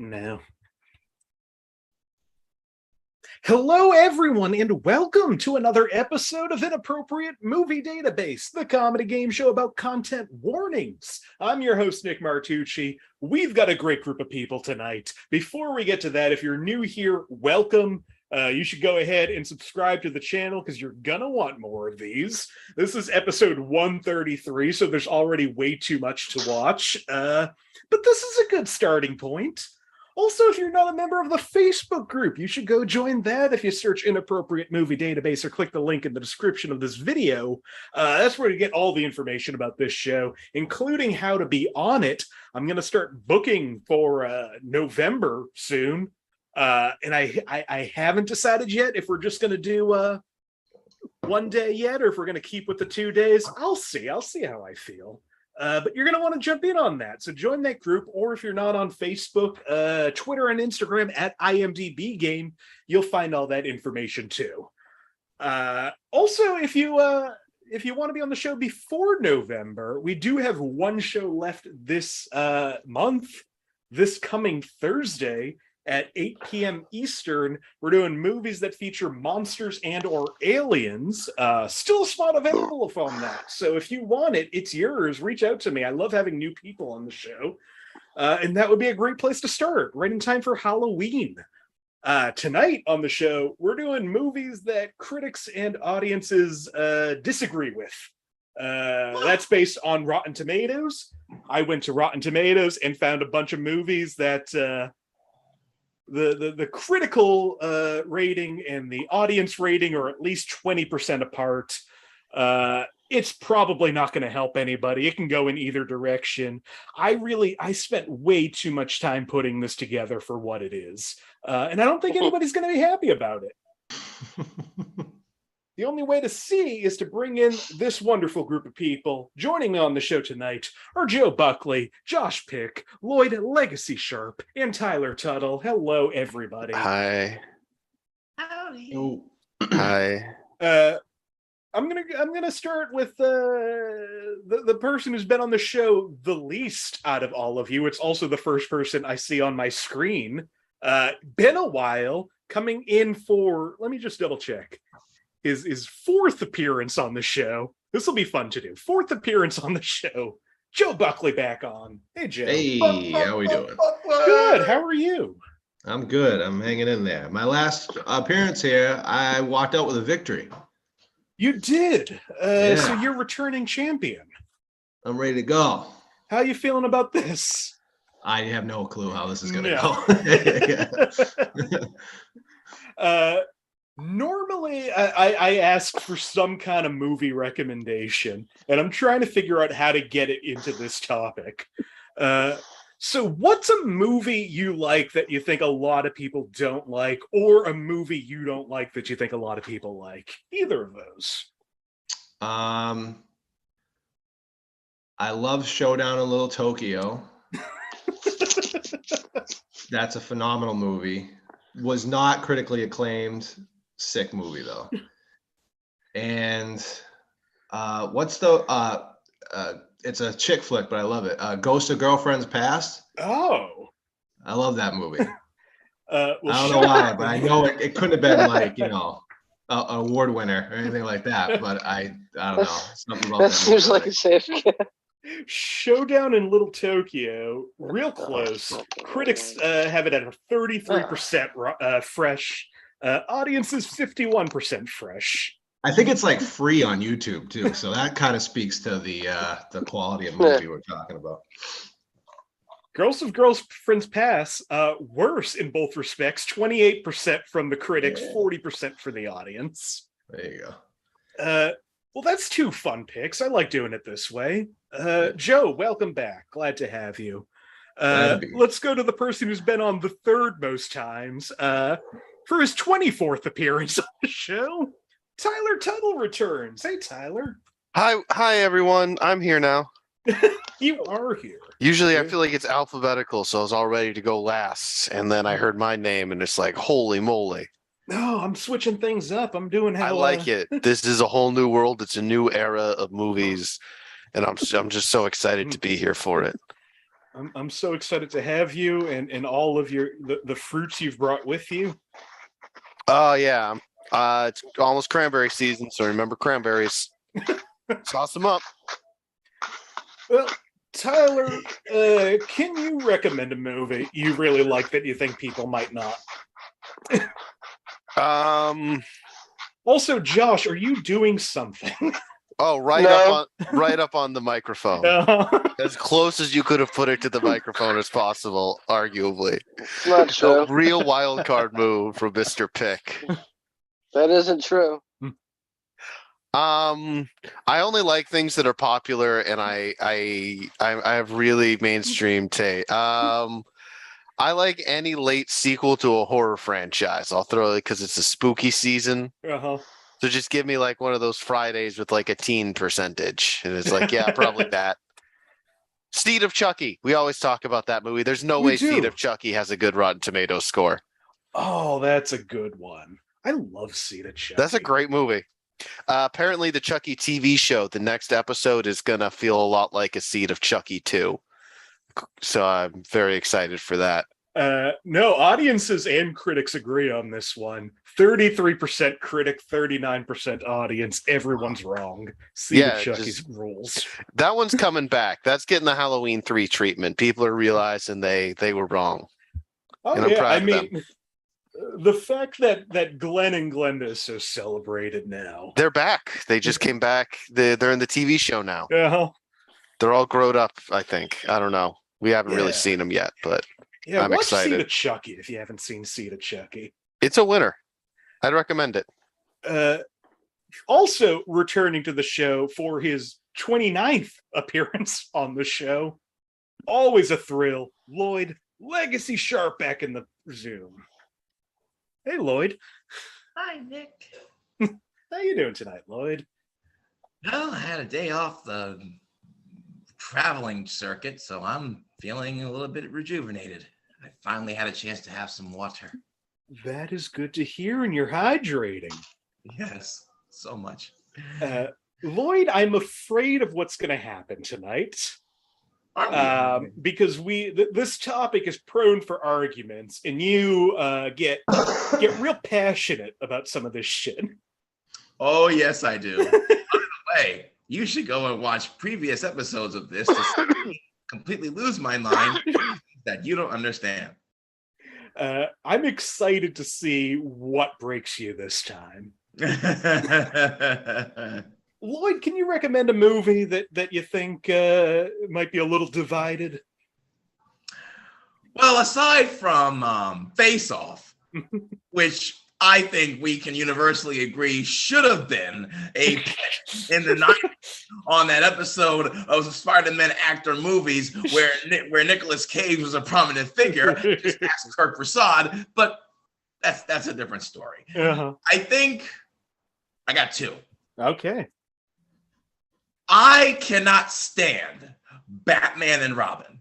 No. Hello, everyone, and welcome to another episode of Inappropriate Movie Database, the comedy game show about content warnings. I'm your host, Nick Martucci. We've got a great group of people tonight. Before we get to that, if you're new here, welcome. You should go ahead and subscribe to the channel because you're gonna want more of these. This is episode 133, so there's already way too much to watch. But this is a good starting point. Also, if you're not a member of the Facebook group, you should go join that if you search Inappropriate Movie Database or click the link in the description of this video. That's where you get all the information about this show, including how to be on it. I'm going to start booking for November soon. And I haven't decided yet if we're just going to do one day yet or if we're going to keep with the 2 days. I'll see how I feel. But you're going to want to jump in on that. So join that group, or if you're not on Facebook, Twitter and Instagram at IMDb Game, you'll find all that information too. Also, if you want to be on the show before November, we do have one show left this month, this coming Thursday at 8 p.m. Eastern. We're doing movies that feature monsters and or aliens. Still a spot available on that. So if you want it, it's yours. Reach out to me. I love having new people on the show. And that would be a great place to start, right in time for Halloween. Tonight on the show, we're doing movies that critics and audiences disagree with. That's based on Rotten Tomatoes. I went to Rotten Tomatoes and found a bunch of movies that the critical rating and the audience rating are at least 20% apart. It's probably not going to help anybody. It can go in either direction. I spent way too much time putting this together for what it is. And I don't think anybody's going to be happy about it. The only way to see is to bring in this wonderful group of people. Joining me on the show tonight are Joe Buckley, Josh Pick, Lloyd Legacy Sharp, and Tyler Tuttle. Hello, everybody. Hi. Howdy. Oh. Hi. I'm gonna start with the person who's been on the show the least out of all of you. It's also the first person I see on my screen. Been a while, coming in for, let me just double check. His fourth appearance on the show. This will be fun to do. Fourth appearance on the show. Joe Buckley back on. Hey, Joe. Hey, how we doing? Good. How are you? I'm good. I'm hanging in there. My last appearance here, I walked out with a victory. You did. Yeah. So you're returning champion. I'm ready to go. How are you feeling about this? I have no clue how this is going to go. Normally, I ask for some kind of movie recommendation, and I'm trying to figure out how to get it into this topic. So what's a movie you like that you think a lot of people don't like, or a movie you don't like that you think a lot of people like? Either of those. I love Showdown in Little Tokyo. That's a phenomenal movie. Was not critically acclaimed. Sick movie though. And what's the it's a chick flick, but I love it. Ghost of Girlfriend's Past. Oh, I love that movie. well, I don't know why, but I know it couldn't have been like, an award winner or anything like that. But I don't know. Something about That seems like a safe guess. Showdown in Little Tokyo, real close. Critics have it at a 33% fresh. Audiences 51% fresh. I think it's like free on YouTube too, so that kind of speaks to the quality of movie we're talking about. Ghost of Girlfriend's Past, worse in both respects. 28% from the critics, 40% for the audience. There you go. Well, that's two fun picks. I like doing it this way. Joe, welcome back. Glad to have you. Let's go to the person who's been on the third most times. For his 24th appearance on the show, Tyler Tuttle returns. Hey, Tyler. Hi, everyone. I'm here now. You are here. Usually I feel like it's alphabetical, so I was all ready to go last. And then I heard my name, and it's like, holy moly. No, I'm switching things up. I'm doing how I like it. This is a whole new world. It's a new era of movies, and I'm just so excited to be here for it. I'm so excited to have you and all of the fruits you've brought with you. Oh yeah. It's almost cranberry season, so remember cranberries. Sauce them up. Well, Tyler, can you recommend a movie you really like that you think people might not? Also, Josh, are you doing something? Oh, right up on the microphone. As close as you could have put it to the microphone as possible, arguably. It's not true. A real wild card move from Mr. Pick. That isn't true. I only like things that are popular, and I have really mainstream taste. I like any late sequel to a horror franchise. I'll throw it because it's a spooky season. So just give me like one of those Fridays with like a teen percentage, and it's like, yeah, probably that. Seed of Chucky. We always talk about that movie. There's no way Seed of Chucky has a good Rotten Tomatoes score. Oh, that's a good one. I love Seed of Chucky. That's a great movie. Apparently, the Chucky TV show, the next episode is going to feel a lot like a Seed of Chucky 2. So I'm very excited for that. No, audiences and critics agree on this one. 33% critic, 39% audience. Everyone's wrong. Seed of Chucky's rules. That one's coming back. That's getting the Halloween 3 treatment. People are realizing they were wrong. Oh, and I'm proud of them. The fact that Glenn and Glenda is so celebrated now. They're back. They just came back. They're in the TV show now. They're all grown up, I think. I don't know. We haven't really seen them yet, but I'm watch excited. Seed of Chucky if you haven't seen Seed of Chucky. It's a winner. I'd recommend it. Also returning to the show for his 29th appearance on the show. Always a thrill. Lloyd, Legacy Sharp back in the Zoom. Hey, Lloyd. Hi, Nick. How you doing tonight, Lloyd? Well, I had a day off the traveling circuit, so I'm feeling a little bit rejuvenated. I finally had a chance to have some water. That is good to hear, and you're hydrating. Yes, so much. Lloyd, I'm afraid of what's going to happen tonight. Because this topic is prone for arguments, and you get real passionate about some of this shit. Oh, yes, I do. By the way, you should go and watch previous episodes of this to see me completely lose my mind that you don't understand. I'm excited to see what breaks you this time. Lloyd, can you recommend a movie that you think might be a little divided? Well, aside from Face Off, which I think we can universally agree should have been a pick in the 90s on that episode of Spider-Man actor movies where Nicolas Cage was a prominent figure. Just ask Kirk Prasad, but that's a different story. I think I got two. Okay. I cannot stand Batman and Robin.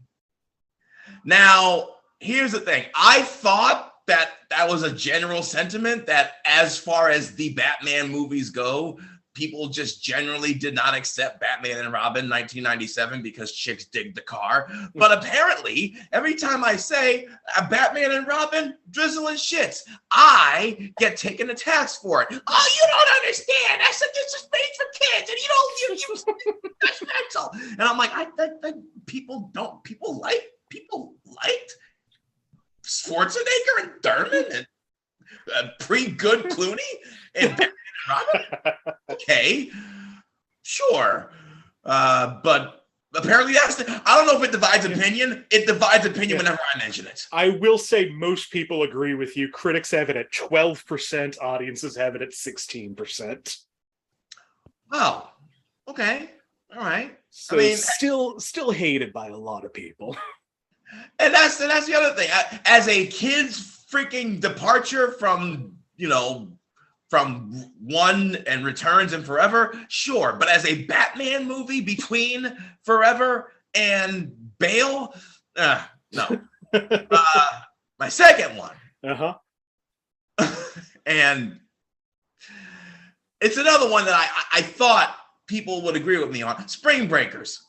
Now, here's the thing. I thought that was a general sentiment that as far as the Batman movies go, people just generally did not accept Batman and Robin 1997 because chicks dig the car. But apparently, every time I say Batman and Robin, drizzle and shits, I get taken to task for it. Oh, you don't understand. I said this is made for kids, and you judgmental. And I'm like, people liked Schwarzenegger and Dermot and pre-good Clooney and Batman and Robin. Okay, sure, but apparently I don't know if it divides opinion. It divides opinion whenever I mention it. I will say most people agree with you. Critics have it at 12%. Audiences have it at 16%. Oh, okay, all right. So I mean, still hated by a lot of people. And that's the other thing. As a kid's freaking departure from One and Returns and Forever, sure. But as a Batman movie between Forever and Bale, no. My second one. And it's another one that I thought people would agree with me on. Spring Breakers.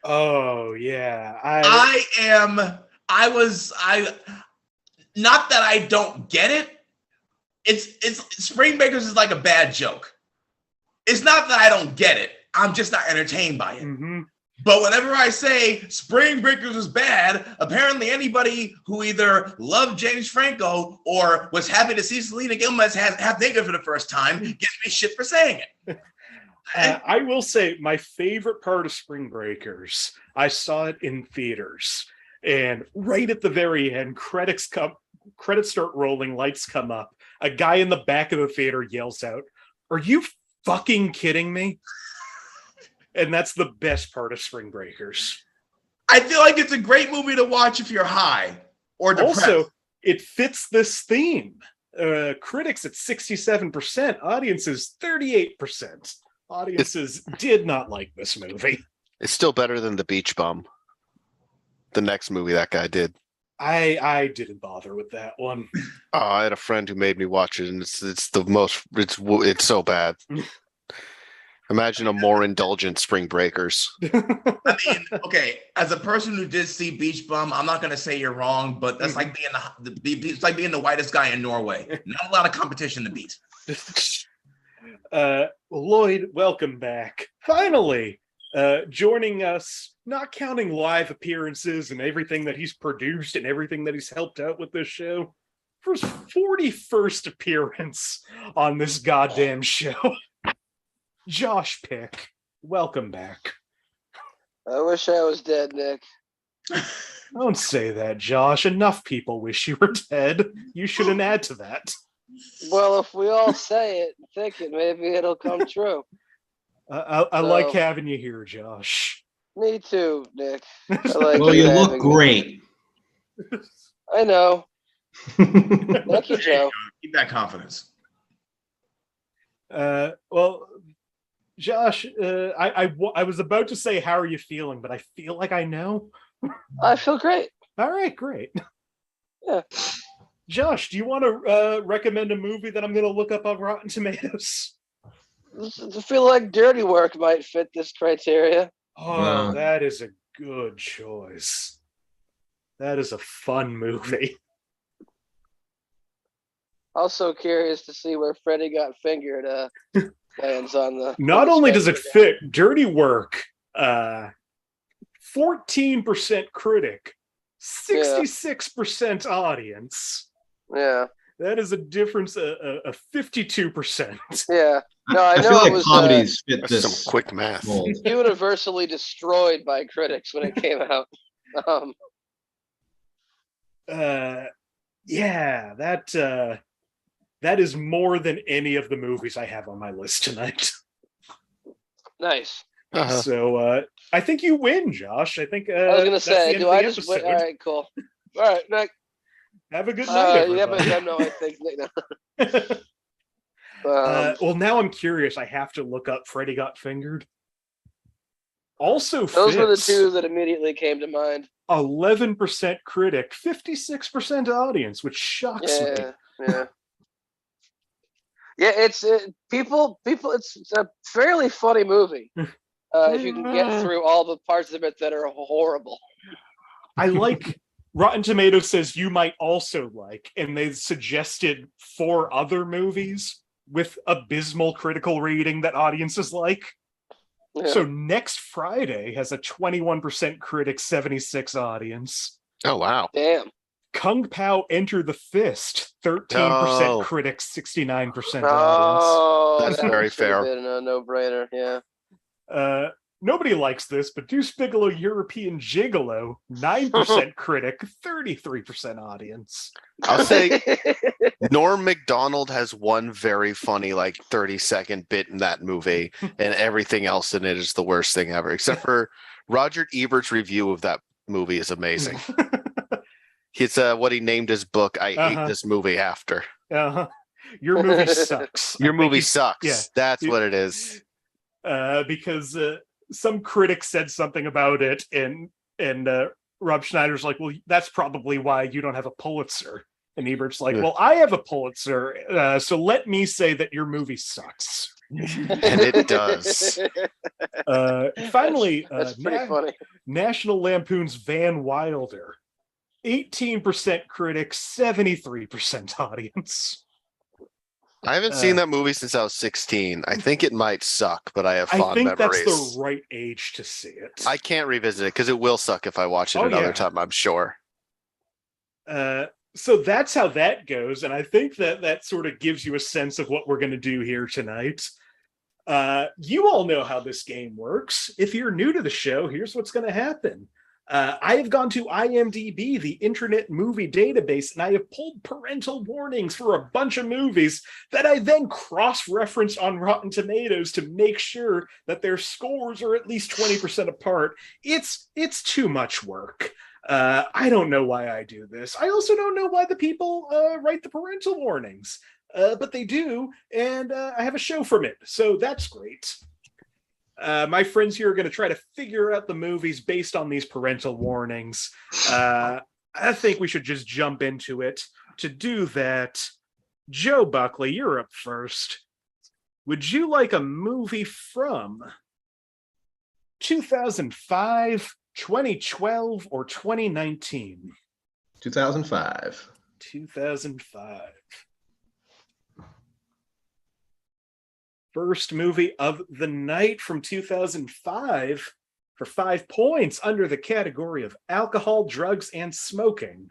Oh yeah, not that I don't get it. It's Spring Breakers is like a bad joke. It's not that I don't get it. I'm just not entertained by it. Mm-hmm. But whenever I say Spring Breakers is bad, apparently anybody who either loved James Franco or was happy to see Selena Gomez half naked for the first time gives me shit for saying it. I will say my favorite part of Spring Breakers, I saw it in theaters, and right at the very end, credits start rolling, lights come up. A guy in the back of the theater yells out, "Are you fucking kidding me?" And that's the best part of Spring Breakers. I feel like it's a great movie to watch if you're high or depressed. Also, it fits this theme. Critics at 67%, audiences 38%. Audiences did not like this movie. It's still better than The Beach Bum, the next movie that guy did. I didn't bother with that one. Oh, I had a friend who made me watch it, and it's so bad. Imagine a more indulgent Spring Breakers. I mean, okay, as a person who did see Beach Bum, I'm not going to say you're wrong, but that's like it's like being the whitest guy in Norway. Not a lot of competition to beat. Lloyd, welcome back. Finally, joining us, not counting live appearances and everything that he's produced and everything that he's helped out with this show, for his 41st appearance on this goddamn show. Josh Pick, welcome back. I wish I was dead, Nick. Don't say that, Josh. Enough people wish you were dead. You shouldn't add to that. Well, if we all say it and think it, maybe it'll come true. I like having you here, Josh. Me too, Nick. Well, you look great. I know. Thank you, Joe. Keep that confidence. Well, Josh, I was about to say, how are you feeling? But I feel like I know. I feel great. All right, great. Yeah. Josh, do you want to recommend a movie that I'm going to look up on Rotten Tomatoes? I feel like Dirty Work might fit this criteria. Oh, that is a good choice. That is a fun movie. Also curious to see where Freddie Got Fingered lands on the. Not only does it fit, Dirty Work, 14% critic, 66% audience. Yeah. That is a difference of 52%. Yeah. No, I know feel like it was comedies fit this. Some quick math. universally destroyed by critics when it came out. Yeah, that is more than any of the movies I have on my list tonight. Nice. Uh-huh. So I think you win, Josh. I think I was gonna say, do I just win? All right, cool. All right, Nick. Have a good night. Yeah, but no, I think Nick. Well, now I'm curious. I have to look up Freddie Got Fingered. Also, those were the fits. two that immediately came to mind. 11% critic, 56% audience, which shocks me. Yeah. Yeah, it's people. It's a fairly funny movie if you can get through all the parts of it that are horrible. I like Rotten Tomatoes says you might also like, and they suggested 4 other movies with abysmal critical rating that audiences like. Yeah. So Next Friday has a 21% critic, 76 audience. Oh, wow. Damn. Kung Pao Enter the Fist, 13% critic, 69% audience. Oh, that's very fair. Been a no-brainer. Yeah. Nobody likes this, but Deuce Bigelow European Gigolo, 9% critic, 33% audience. I'll say Norm Macdonald has one very funny, 30-second bit in that movie, and everything else in it is the worst thing ever, except for Roger Ebert's review of that movie is amazing. It's what he named his book, I Hate This Movie After. Your movie sucks. Your movie sucks. Yeah. That's what it is. Because some critic said something about it, and Rob Schneider's like, well, that's probably why you don't have a Pulitzer. And Ebert's like, well, I have a Pulitzer, so let me say that your movie sucks. And it does. Finally, That's pretty funny. National Lampoon's Van Wilder. 18% critics, 73% audience. I haven't seen that movie since I was 16. I think it might suck, but I have fond I think memories. that's the right age to see it. I can't revisit it because it will suck if I watch it another time, I'm sure. So that's how that goes. And I think that sort of gives you a sense of what we're going to do here tonight. You all know how this game works. If you're new to the show, here's what's going to happen. I have gone to IMDb, the Internet Movie Database, and I have pulled parental warnings for a bunch of movies that I then cross-reference on Rotten Tomatoes to make sure that their scores are at least 20% apart. It's too much work. I don't know why I do this. I also don't know why the people write the parental warnings, but they do, and I have a show from it, so that's great. My friends here are going to try to figure out the movies based on these parental warnings. I think we should just jump into it. To do that, Joe Buckley, you're up first. Would you like a movie from 2005, 2012, or 2019? 2005. 2005. First movie of the night from 2005 for 5 points under the category of alcohol, drugs, and smoking.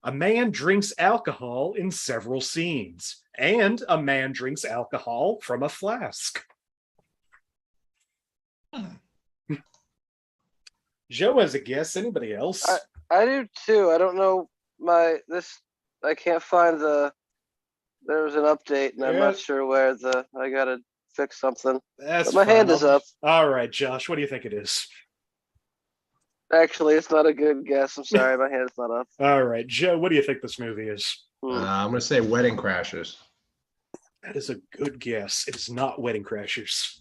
A man drinks alcohol in several scenes, and a man drinks alcohol from a flask. Joe has a guess. Anybody else? I do too. I don't know I can't find there was an update and I'm not sure where I gotta fix something. That's but my hand is up. All right, Josh, what do you think it is? Actually, it's not a good guess. I'm sorry, my hand's not up. All right, Joe, what do you think this movie is? I'm going to say Wedding Crashers. That is a good guess. It is not Wedding Crashers.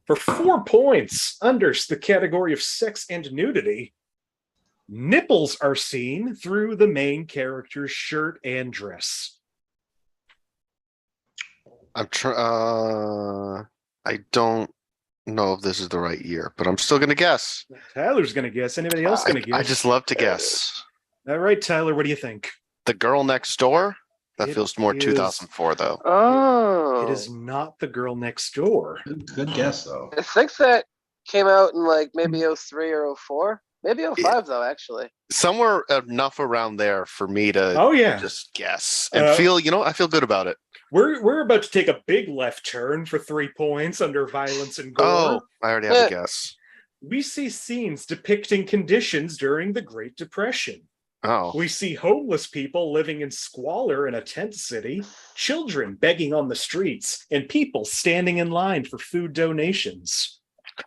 For 4 points under the category of sex and nudity, nipples are seen through the main character's shirt and dress. I don't know if this is the right year, but I'm still going to guess. Tyler's going to guess. Anybody else going to guess? I just love to guess. All right, Tyler, what do you think? The Girl Next Door? That feels more 2004, though. Oh. It is not The Girl Next Door. Good guess, though. I think that came out in like maybe 03 or 04. Maybe 05, though, actually. Somewhere enough around there for me to just guess. And I feel good about it. We're about to take a big left turn for 3 points under violence and gore. Oh, I already have a guess. We see scenes depicting conditions during the Great Depression. Oh. We see homeless people living in squalor in a tent city, children begging on the streets, and people standing in line for food donations.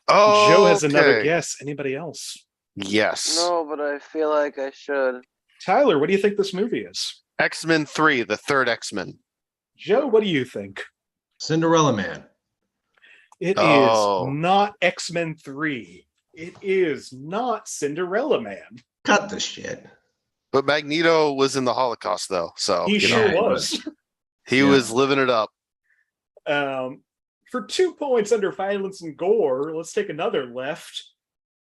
Oh, Joe has another guess. Anybody else? Yes. No, but I feel like I should. Tyler, what do you think this movie is? X-Men 3, the third X-Men. Joe, what do you think? Cinderella Man. It is not X-Men 3. It is not Cinderella Man. Cut the shit. But Magneto was in the Holocaust, though. So he sure was. He was living it up. For 2 points under violence and gore, let's take another left.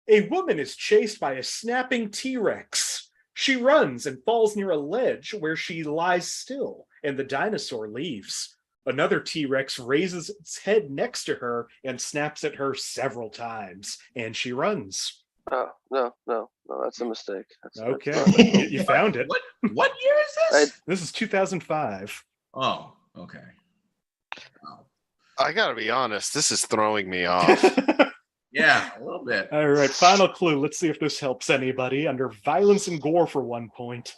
A woman is chased by a snapping T-Rex. She runs and falls near a ledge where she lies still, and the dinosaur leaves. Another T-Rex raises its head next to her and snaps at her several times, and she runs. Oh, no, that's a mistake. Okay, you found it. What year is this? This is 2005. Oh, okay. Oh. I gotta be honest, this is throwing me off. Yeah, a little bit. All right, final clue. Let's see if this helps anybody. Under violence and gore for 1 point.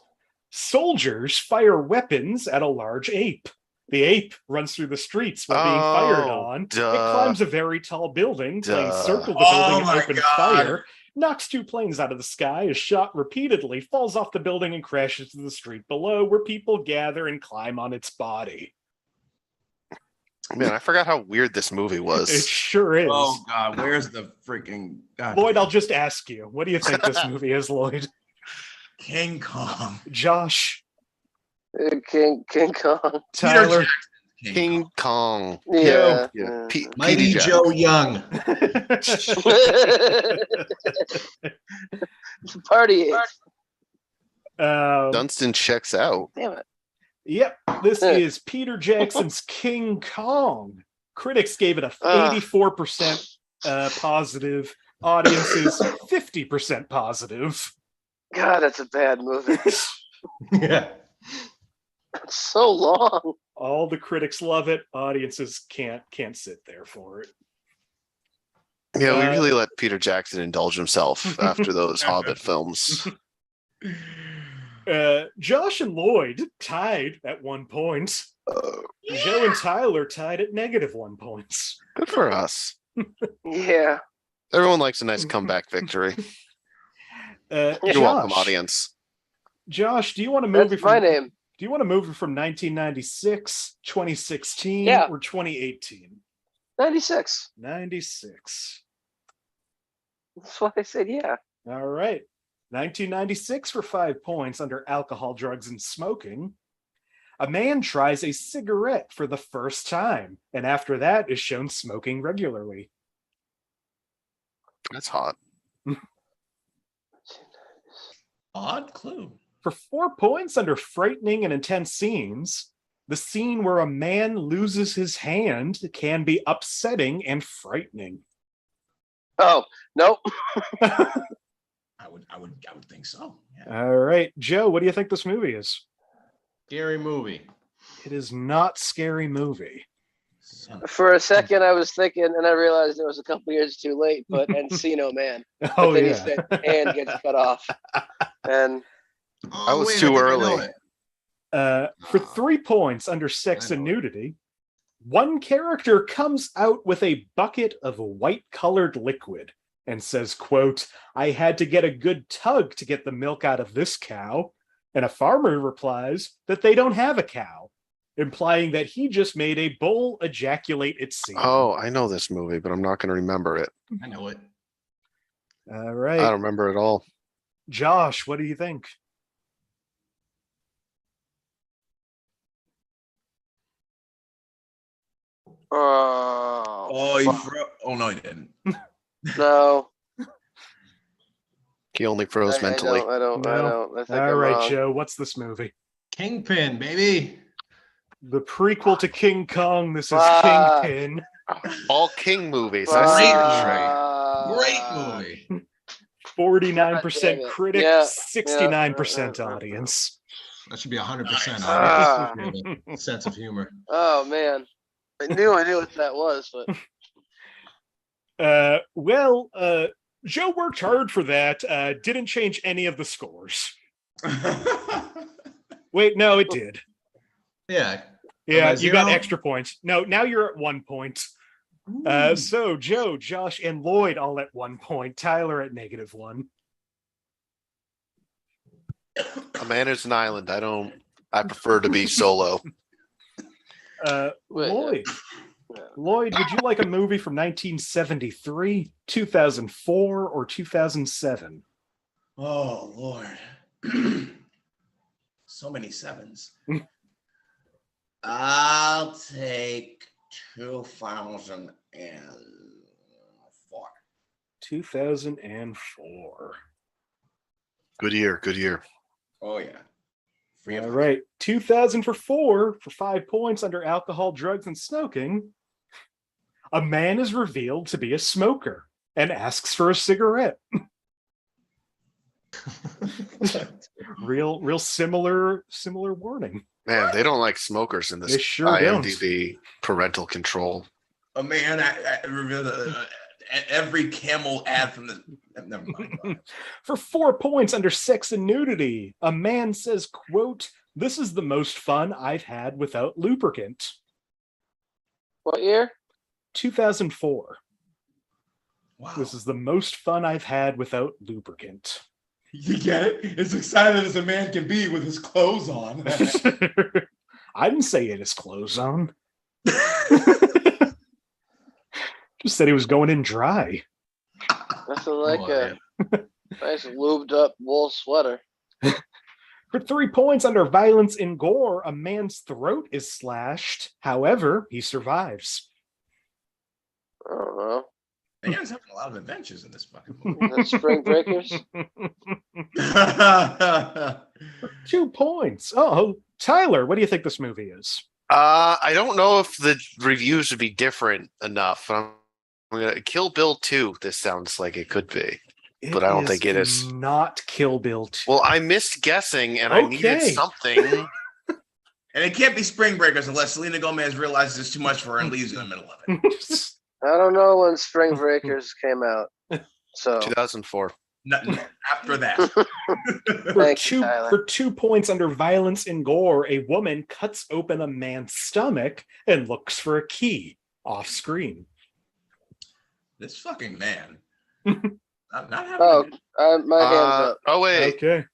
Soldiers fire weapons at a large ape. The ape runs through the streets while being fired on. It climbs a very tall building. Planes circle the building and open fire. Knocks 2 planes out of the sky, is shot repeatedly, falls off the building and crashes to the street below, where people gather and climb on its body. Man, I forgot how weird this movie was. It sure is. Oh, God, where's the freaking... God. Lloyd, I'll just ask you. What do you think this movie is, Lloyd? King Kong. Josh? King Kong. Tyler? King Kong. Yeah. Mighty Petey Joe Young. It's a party age. Dunstan checks out. Damn it. Yep, this is Peter Jackson's King Kong. Critics gave it a 84% positive. Audiences 50% positive. God, that's a bad movie. Yeah. It's so long. All the critics love it. Audiences can't sit there for it. Yeah, we really let Peter Jackson indulge himself after those Hobbit films. Josh and Lloyd tied at 1 point. Joe and Tyler tied at -1 points. Good for us. Yeah. Everyone likes a nice comeback victory. You're welcome, audience. Josh, do you want a movie That's my name. Do you want a movie from 1996, 2016, or 2018? 96. 96. That's why I said yeah. All right. 1996 for 5 points under alcohol, drugs, and smoking. A man tries a cigarette for the first time, and after that is shown smoking regularly. That's hot. Odd clue. For 4 points under frightening and intense scenes, the scene where a man loses his hand can be upsetting and frightening. Oh, nope. I would think so. Yeah. All right. Joe, what do you think this movie is? Scary movie. It is not Scary Movie. For a second, I was thinking, and I realized it was a couple years too late, but Encino Man. Oh, but then yeah. he said, hand gets cut off. And I was too early. For 3 points under sex and nudity, one character comes out with a bucket of white-colored liquid and says, quote, "I had to get a good tug to get the milk out of this cow." And a farmer replies that they don't have a cow, implying that he just made a bull ejaculate its semen. Oh, I know this movie, but I'm not going to remember it. I know it. All right. I don't remember it all. Josh, what do you think? Oh, no, he didn't. no. He only froze mentally. I don't. I think All I'm right, wrong. Joe, what's this movie? Kingpin, baby. The prequel to King Kong. This is Fuck. Kingpin. All King movies. I see your Great movie. 49% God damn it. critic, Yeah, 69% audience. That should be 100% Ah. audience. Sense of humor. Oh man, I knew what that was, but Joe worked hard for that. Didn't change any of the scores. Wait, no, it did. Yeah. Yeah, Am I you got zero? extra points. No, now you're at 1 point. So Joe, Josh, and Lloyd all at 1 point. Tyler at -1. A man is an island. I prefer to be solo. Lloyd. Lloyd, would you like a movie from 1973, 2004, or 2007? Oh Lord. So many sevens. I'll take 2004. 2004. Good year. Good year. Oh yeah. All right. 2004 for 5 points under alcohol, drugs, and smoking. A man is revealed to be a smoker and asks for a cigarette. real similar warning. Man, they don't like smokers in this They sure IMDb parental control. Oh man, I every camel ad from the never mind. For 4 points under sex and nudity, a man says, quote, "This is the most fun I've had without lubricant." what year? 2004. Wow. This is the most fun I've had without lubricant. You get it? As excited as a man can be with his clothes on. I didn't say he had his clothes on. Just said he was going in dry. That's like a nice lubed up wool sweater. For 3 points under violence and gore, a man's throat is slashed. However, he survives. I don't know. Man's having a lot of adventures in this fucking Is that Spring Breakers? movie. 2 points. Oh, Tyler, what do you think this movie is? I don't know if the reviews would be different enough. I'm gonna Kill Bill 2. This sounds like it could be, but I don't think it is. Not Kill Bill 2. Well, I missed guessing, and I needed something. And it can't be Spring Breakers unless Selena Gomez realizes it's too much for her and leaves in the middle of it. I don't know when Spring Breakers came out. So 2004. After that. For 2 points under violence and gore, a woman cuts open a man's stomach and looks for a key off screen. This fucking man. I'm not having my hands up. Oh wait. Okay.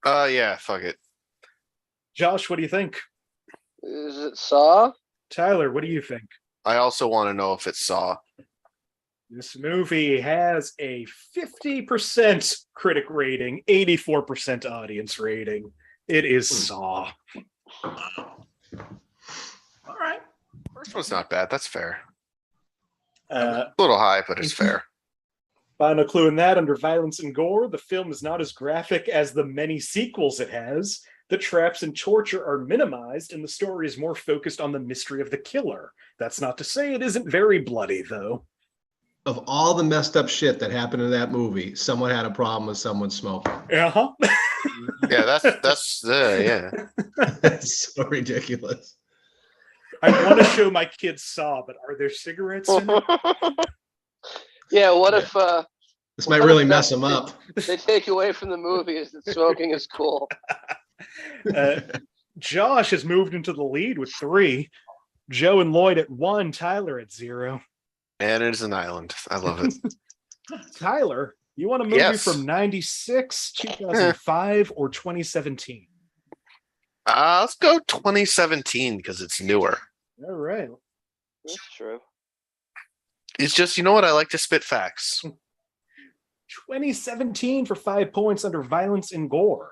Yeah, fuck it. Josh, what do you think? Is it Saw? Tyler, what do you think? I also want to know if it's Saw. This movie has a 50% critic rating, 84% audience rating. It is Saw. Wow. All right. First one's not bad. That's fair. Uh, A little high, but it's fair. Final clue in that, under violence and gore, the film is not as graphic as the many sequels it has. The traps and torture are minimized, and the story is more focused on the mystery of the killer. That's not to say it isn't very bloody, though. Of all the messed up shit that happened in that movie, someone had a problem with someone smoking. Uh-huh. Yeah, that's yeah. That's so ridiculous. I want to show my kids Saw, but are there cigarettes in it? Yeah, what if This might really mess them up. they take away from the movie is that smoking is cool? Josh has moved into the lead with 3. Joe and Lloyd at 1, Tyler at 0. And it is an island. I love it. Tyler, you want a movie Yes. from 96, 2005, or 2017? Let's go 2017 because it's newer. All right. That's true. It's just, you know what? I like to spit facts. 2017 for 5 points under violence and gore.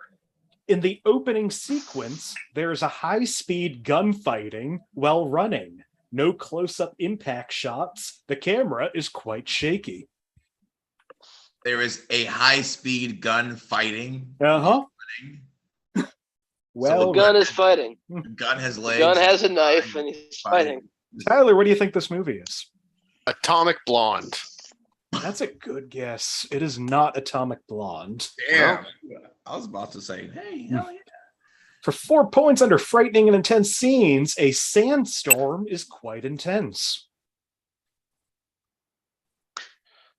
In the opening sequence, there's a high-speed gunfighting while running. No close-up impact shots. The camera is quite shaky. there is a high-speed gun fighting. Uh-huh. Well, The gun is fighting. The gun has The legs. gun has a knife and he's fighting. Tyler, what do you think this movie is? Atomic Blonde. That's a good guess. It is not Atomic Blonde. Damn. I was about to say, hey, hell yeah. For 4 points under frightening and intense scenes, a sandstorm is quite intense.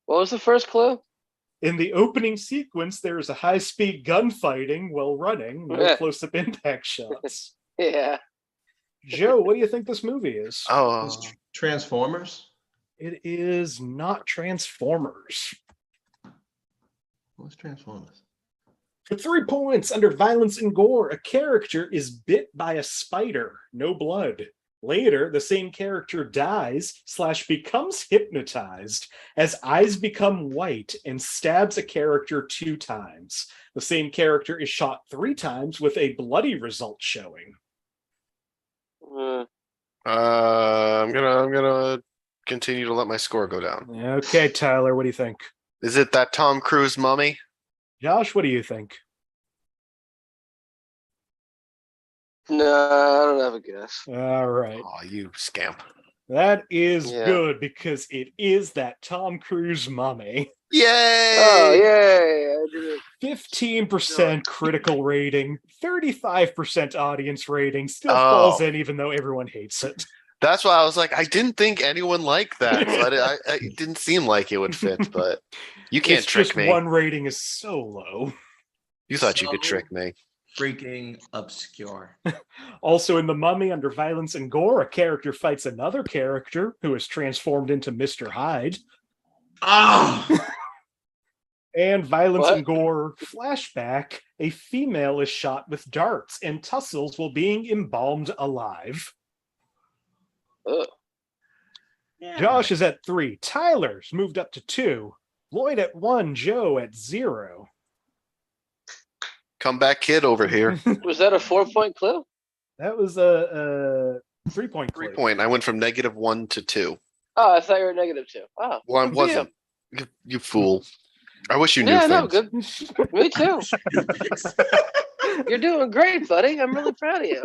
What was the first clue? In the opening sequence, there is a high-speed gunfighting while running, no Yeah. close-up impact shots. Yeah. Joe, what do you think this movie is? Oh, It's Transformers? It is not Transformers. What's Transformers? For 3 points under violence and gore, a character is bit by a spider, no blood. Later, the same character dies / becomes hypnotized as eyes become white and stabs a character 2 times. The same character is shot 3 times with a bloody result showing. I'm gonna continue to let my score go down. Okay, Tyler, what do you think? Is it that Tom Cruise mummy? Josh, what do you think? No, I don't have a guess. All right. Oh, you scamp. That is Yeah. good because it is that Tom Cruise mummy. Yay! Oh, yay. I did it. 15% critical rating, 35% audience rating, still Oh. falls in even though everyone hates it. That's why I was like, I didn't think anyone liked that. But it didn't seem like it would fit, but you can't It's trick just me. one rating is so low. You thought you could trick me. Freaking obscure. Also in The Mummy, under violence and gore, a character fights another character who is transformed into Mr. Hyde. Oh, And violence What? and gore flashback, a female is shot with darts and tussles while being embalmed alive. Ugh. yeah. Josh is at 3. Tyler's moved up to 2. Lloyd at 1. Joe at 0. Comeback kid over here. Was that a 4-point clue? That was a 3-point clue. 3-point. I went from -1 to 2. Oh, I thought you were -2. Oh, Well, I good for you. wasn't. You fool. I wish you knew Yeah, no, things. good. Me too. You're doing great, buddy. I'm really proud of you.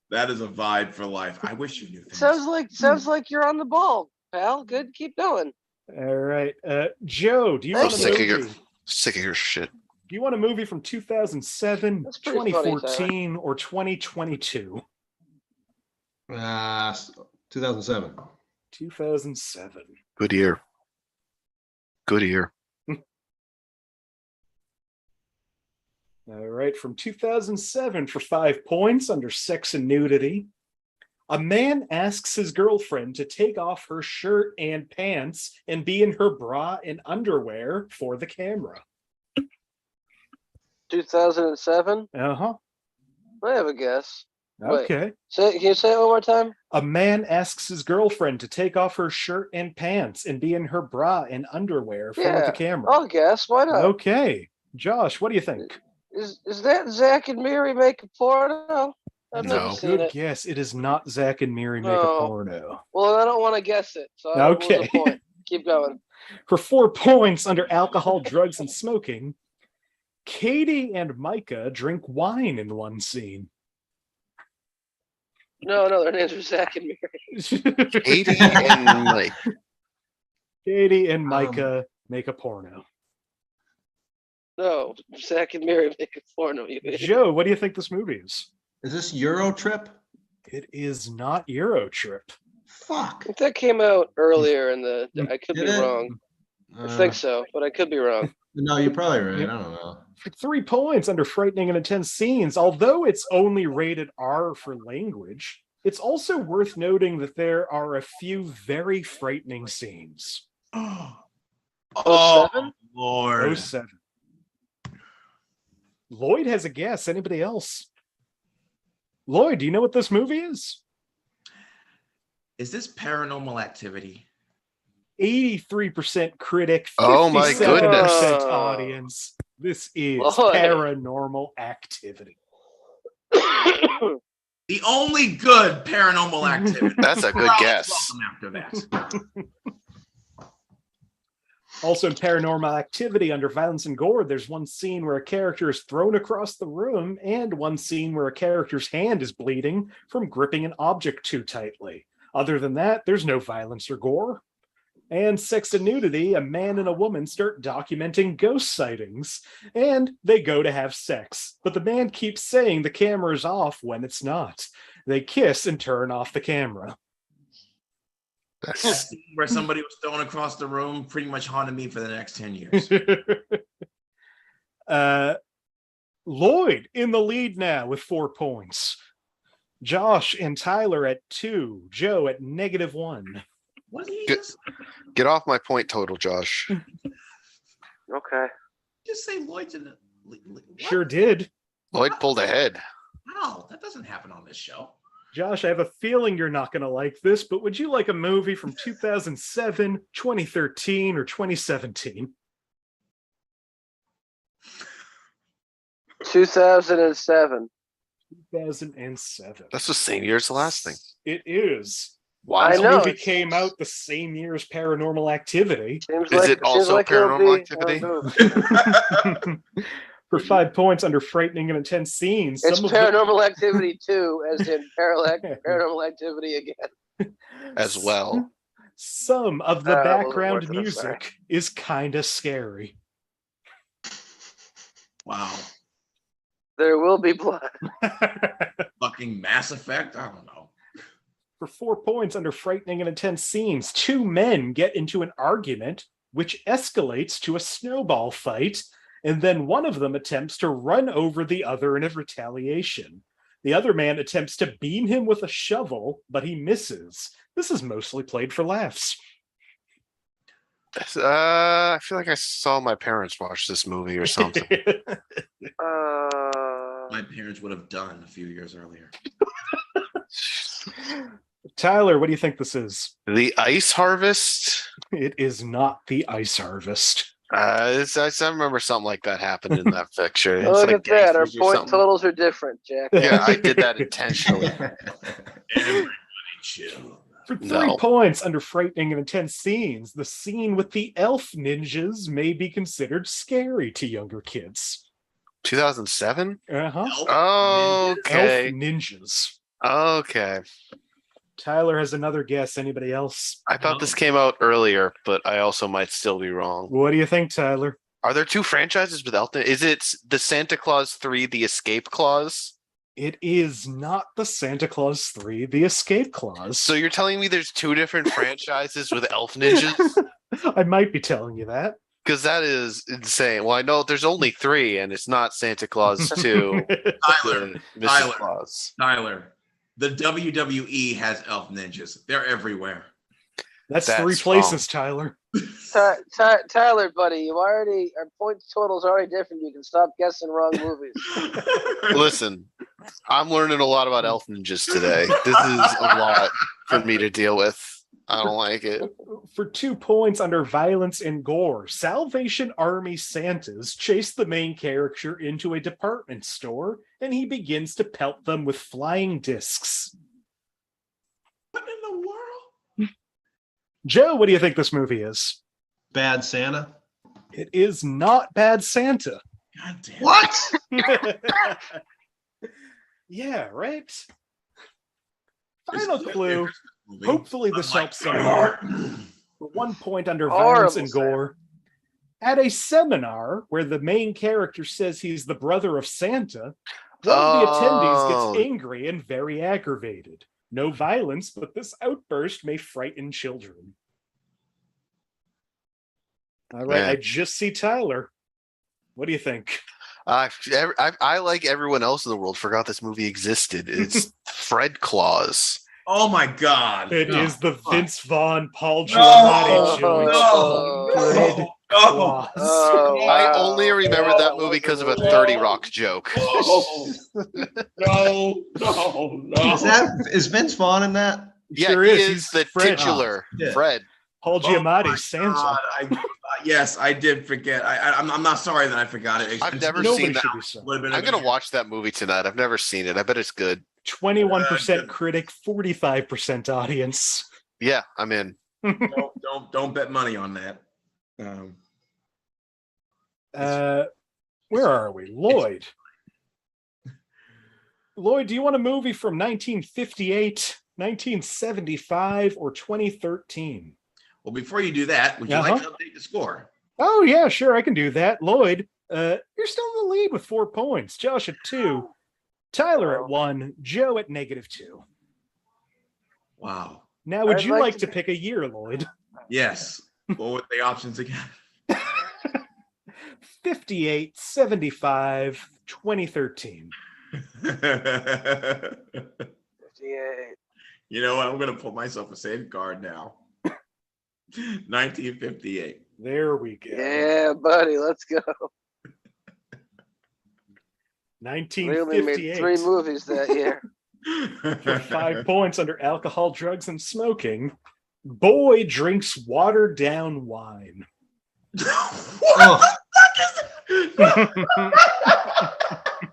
That is a vibe for life. I wish you knew things. Sounds like you're on the ball, pal. Good, keep going. All right. Joe, do you I'm want a sick movie? of your shit. Do you want a movie from 2007, That's pretty funny, 2014, or 2022? 2007. 2007. Good year. Good year. All right, from 2007 for 5 points under sex and nudity. A man asks his girlfriend to take off her shirt and pants and be in her bra and underwear for the camera. 2007. Uh-huh. I have a guess. Wait. Okay. Can you say it one more time? A man asks his girlfriend to take off her shirt and pants and be in her bra and underwear for the camera. I'll guess. Why not? Okay. Josh, what do you think? Is that Zach and Miri make a porno? I've No. never seen Good it. guess. It is not Zach and Miri make a No. porno. Well, I don't want to guess it. So I don't lose Okay. a point. Keep going. For 4 points under alcohol, drugs, and smoking, Katie and Micah drink wine in one scene. No, their names are Zach and Miri. 80 and like Katie and Micah make a porno. No, Zach and Miri make a porno. You idiot. Joe, what do you think this movie is? Is this Euro Trip? It is not Euro Trip. Fuck. I think that came out earlier in the. I could be Did it? wrong. I think so, but I could be wrong. No, you're probably right. I don't know. For 3 points under frightening and intense scenes, although it's only rated R for language, it's also worth noting that there are a few very frightening scenes. Oh, 07? Lord. 07. Lloyd has a guess. Anybody else? Lloyd, do you know what this movie is? Is this Paranormal Activity? 83% critic, 57% Oh my goodness. audience. This is Lloyd. Paranormal Activity. The only good Paranormal Activity. That's a good We're always guess. welcome after that. Also in Paranormal Activity, under violence and gore, there's one scene where a character is thrown across the room and one scene where a character's hand is bleeding from gripping an object too tightly. Other than that, there's no violence or gore. And sex and nudity, a man and a woman start documenting ghost sightings, and they go to have sex. But the man keeps saying the camera is off when it's not. They kiss and turn off the camera. That scene where somebody was thrown across the room pretty much haunted me for the next 10 years. Lloyd in the lead now with 4 points. Josh and Tyler at 2. Joe at -1. What did he Good. Get off my point total, Josh. Okay. just say Lloyd's in the what? Sure did. Lloyd pulled ahead. No, that doesn't happen on this show. Josh, I have a feeling you're not going to like this, but would you like a movie from 2007, 2013, or 2017? 2007. 2007. That's the same year as the last thing. It is. Wow. This I know, movie it's- came out the same year as Paranormal Activity. Seems Is it also seems it'll Paranormal be- Activity? For 5 points under frightening and intense scenes. It's some of Paranormal Activity 2, as in Paranormal Activity again. As well. Some of the That wasn't background worth it, I'm sorry. music is kind of scary. Wow. There will be blood. Fucking Mass Effect? I don't know. For 4 points under frightening and intense scenes, 2 men get into an argument which escalates to a snowball fight, and then one of them attempts to run over the other in a retaliation. The other man attempts to beam him with a shovel, but he misses. This is mostly played for laughs. I feel like I saw my parents watch this movie or something. My parents would have done a few years earlier. Tyler, what do you think this is? The Ice Harvest. It is not The Ice Harvest. I remember something like that happened in that picture. Oh, look like at that. Our gangsters or point something. totals are different, Jack. Yeah, I did that intentionally. Everybody chill. For 3 No. points under frightening and intense scenes, the scene with the elf ninjas may be considered scary to younger kids. 2007? Uh-huh. Okay. Elf ninjas. Okay. Tyler has another guess. Anybody else? I thought this came out earlier, but I also might still be wrong. What do you think, Tyler? Are there 2 franchises with Elton? Is it the Santa Claus 3, the Escape Clause? It is not the Santa Claus 3, the Escape Clause. So you're telling me there's 2 different franchises with elf ninjas? I might be telling you that. Because that is insane. Well, I know there's only 3, and it's not Santa Claus 2. Tyler, Mrs. Claus. Tyler, the WWE has elf ninjas. They're everywhere. That's 3 That's places, Tyler. Tyler, buddy, our point totals are already different. You can stop guessing wrong movies. Listen, I'm learning a lot about elf ninjas today. This is a lot for me to deal with. I don't like it. For 2 points under violence and gore, Salvation Army Santas chase the main character into a department store, and he begins to pelt them with flying discs. What in the world? Joe, what do you think this movie is? Bad Santa. It is not Bad Santa. God damn. What? Yeah, right? Final clue. Movie. Hopefully this Unlike helps some. Die Hard. For 1 point under Horrible violence and Santa. gore. At a seminar where the main character says he's the brother of Santa, one of the attendees gets angry and very aggravated. No violence, but this outburst may frighten children. All right, Yeah. I just see Tyler. What do you think? I, like everyone else in the world, forgot this movie existed. It's Fred Claus. Oh my God. It is the Vince Vaughn, Paul No, Giamatti joint. no. Claus. Oh, wow. I only remember that movie because of a 30 Rock joke. No. Is Vince Vaughn in that? Yeah, Sure he is. is He's the Fred. titular Yeah. Fred. Paul Oh my Giamatti, Santa. God, yes, I did forget. I'm not sorry that I forgot it. I've never Nobody seen that. should be sorry. Would've been a I'm going to good- watch that movie tonight. I've never seen it. I bet it's good. 21% critic, 45% audience. Yeah, I'm in. Don't bet money on that. Where are we? Lloyd. Lloyd, do you want a movie from 1958, 1975, or 2013? Well, before you do that, would you like to update the score? Oh, yeah, sure, I can do that. Lloyd, you're still in the lead with 4 points. Josh at 2. Tyler at 1. Joe at -2. Wow. Now, would I'd you like like to to pick a year, Lloyd? Yes. What were the options again? 58, 75, 2013. 58. You know what? I'm going to put myself a safeguard now. 1958. There we go. Yeah, buddy, let's go. We only made 3 1958. movies that year. For 5 points under alcohol, drugs, and smoking. Boy drinks watered down wine. What the fuck is that?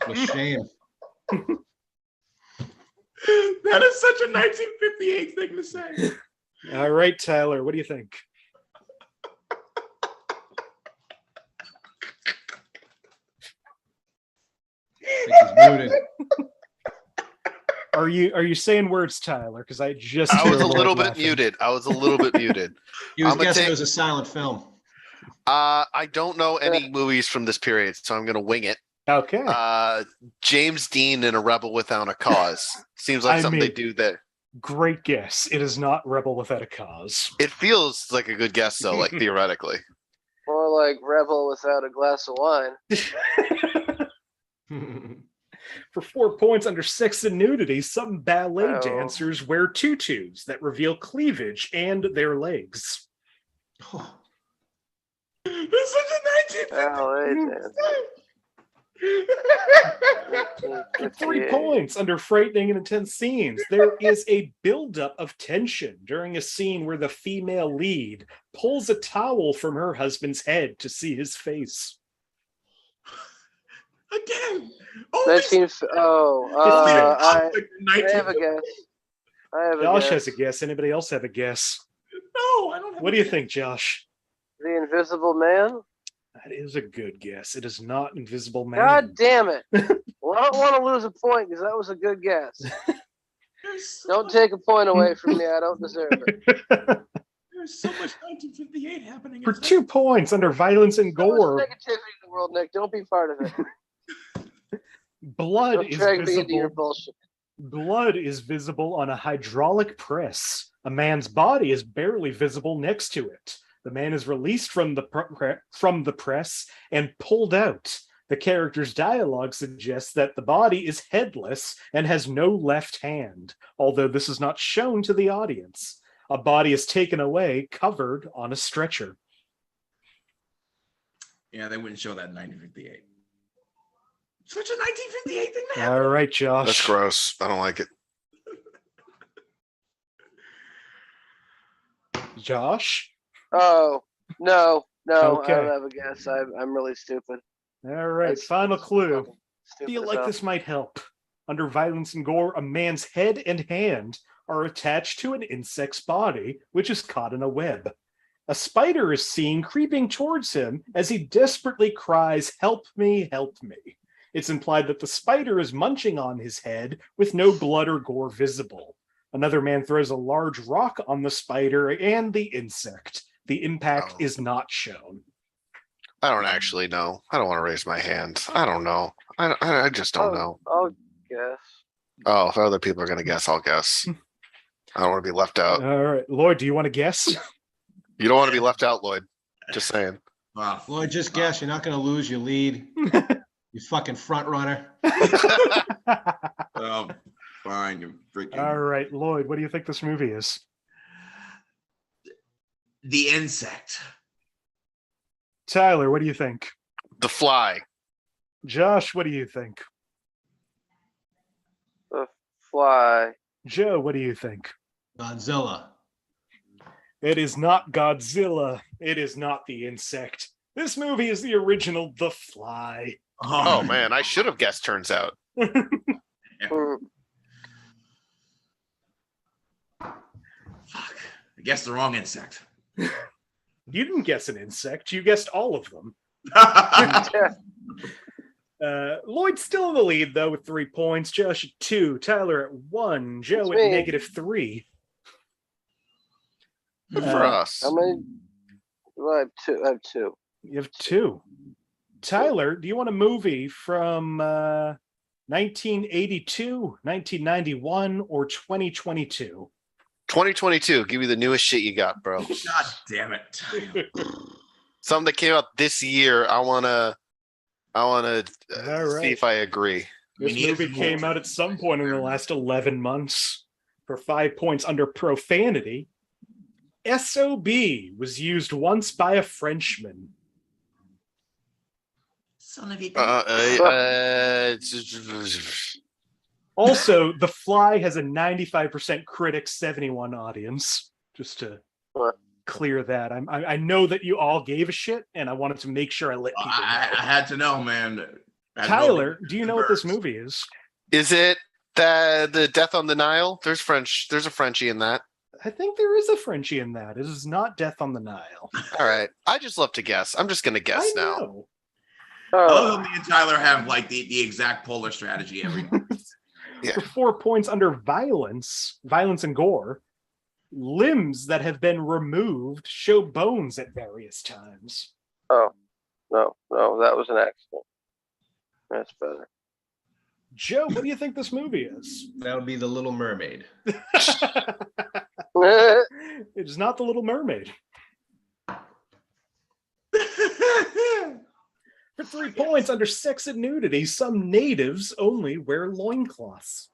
What a shame. That is such a 1958 thing to say. All right, Tyler, what do you think? I think he's muted. Are you saying words, Tyler? Because I just I was hear a little Lloyd bit laughing. muted. I was a little bit muted. He was I'm gonna guessing take- it was a silent film. I don't know any movies from this period, so I'm going to wing it. Okay. James Dean in A Rebel Without a Cause. Seems like I something they mean- do there. Great guess. It is not Rebel Without a Cause. It feels like a good guess, though, like theoretically. More like Rebel without a glass of wine. For 4 points under sex and nudity, some ballet Oh. dancers wear tutus that reveal cleavage and their legs. Oh, It's such a 1958 Ballet thing to dance. say. For 3 points under frightening and intense scenes, there is a buildup of tension during a scene where the female lead pulls a towel from her husband's head to see his face. Again. I have a guess. Josh has a guess. Anybody else have a guess? No, I don't have What do you think, Josh? The Invisible Man? That is a good guess. It is not Invisible Man. God damn it. Well, I don't want to lose a point because that was a good guess. Don't take a point away from me. I don't deserve it. There's so much 1958 happening. For 2 points under violence and gore. There's negativity in the world, Nick. Don't be part of it. Blood Don't is drag me into your visible. bullshit. Blood is visible on a hydraulic press. A man's body is barely visible next to it. The man is released from the press and pulled out. The character's dialogue suggests that the body is headless and has no left hand, although this is not shown to the audience. A body is taken away, covered on a stretcher. Yeah, they wouldn't show that in 1958. Such a 1958 thing to happen. All right, Josh. That's gross. I don't like it. Josh? Oh, no. Okay. I don't have a guess. I'm really stupid. All right, That's final clue. fucking stupid Feel as like hell. this might help. Under violence and gore, a man's head and hand are attached to an insect's body, which is caught in a web. A spider is seen creeping towards him as he desperately cries, "Help me, help me." It's implied that the spider is munching on his head with no blood or gore visible. Another man throws a large rock on the spider and the insect. The impact is not shown. I don't actually know. I don't want to raise my hand. I don't know. I just don't know. I'll guess. Oh, if other people are going to guess, I'll guess. I don't want to be left out. All right, Lloyd, do you want to guess? You don't want to be left out, Lloyd. Just saying. Wow. Lloyd, just guess. You're not going to lose. You lead. You fucking front runner. Oh, fine. You freaking. All right, Lloyd, what do you think this movie is? The Insect. Tyler, what do you think? The Fly. Josh, what do you think? The Fly. Joe, what do you think? Godzilla. It is not Godzilla. It is not the insect. This movie is the original The Fly. Oh, man. I should have guessed, turns out. Mm, Fuck. I guessed the wrong insect. You didn't guess an insect. You guessed all of them. yeah. Lloyd's still in the lead, though, with 3 points. Josh at 2. Tyler at 1. Joe That's at me. -3. Good for us. How many? Well, I have two. I have two. You have 2. Tyler, do you want a movie from 1982, 1991, or 2022? 2022. Give me the newest shit you got, bro. God damn it. Something that came out this year. I wanna All right. see if I agree. We This need movie some came more. out at some point in the last 11 months. For 5 points under profanity, SOB was used once by a Frenchman. Son of a. Also, The Fly has a 95% critic, 71 audience. Just to What? clear that. I know that you all gave a shit, and I wanted to make sure I let people know. I had to know, man. I had to know Tyler, the- do you the know what this birds. movie is? Is it the Death on the Nile? There's French. There's a Frenchie in that. I think there is a Frenchie in that. It is not Death on the Nile. All right. I just love to guess. I'm just gonna guess I now. know. I Oh, love how me and Tyler have like the exact polar strategy every Yeah. For 4 points under violence and gore, limbs that have been removed show bones at various times. no, that was an accident. That's better. Joe, what do you think this movie is? That would be The Little Mermaid. It is not The Little Mermaid. For 3 points under sex and nudity, some natives only wear loincloths.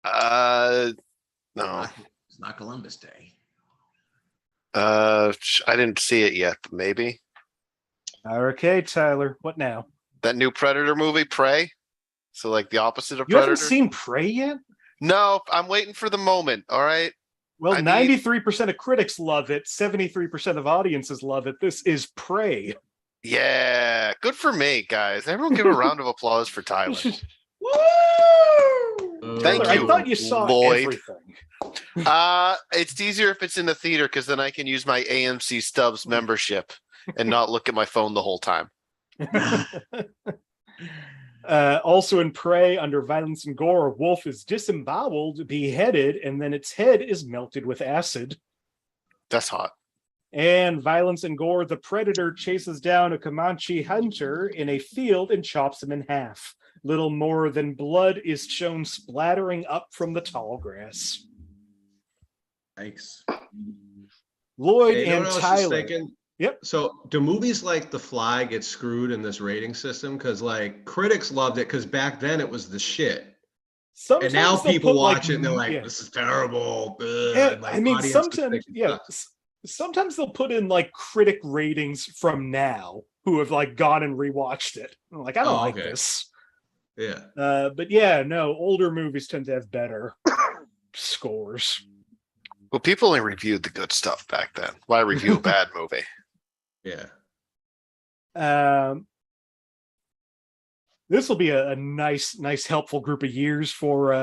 No. It's not Columbus Day. I didn't see it yet, but maybe. Okay, Tyler, what now? That new Predator movie, Prey. So like the opposite of You Predator. haven't seen Prey yet? No, I'm waiting for the moment. All right. Well, I mean- 93% of critics love it. 73% of audiences love it. This is Prey. Yeah, good for me, guys. Everyone give a round of applause for Tyler. Woo! Thank Tyler, I you, thought you saw Lloyd. everything. It's easier if it's in the theater because then I can use my AMC Stubs membership and not look at my phone the whole time. Also in Prey, under violence and gore, a wolf is disemboweled, beheaded, and then its head is melted with acid. That's hot. And violence and gore, the predator chases down a Comanche hunter in a field and chops him in half. Little more than blood is shown splattering up from the tall grass. Yikes. Lloyd Hey, you know and what I was just Tyler. thinking? Yep. So do movies like The Fly get screwed in this rating system? Because like critics loved it because back then it was the shit. Sometimes And now they'll people put, watch it and they're like, yeah. this is terrible. Ugh, Yeah, and, like, I mean, audiences sometimes, think it yeah, sucks. sometimes they'll put in like critic ratings from now who have like gone and rewatched it. I'm like, I don't Oh, like okay. this. Yeah. But yeah, no, older movies tend to have better scores. Well, people only reviewed the good stuff back then. Why review a bad movie? Yeah. This will be a nice, helpful group of years for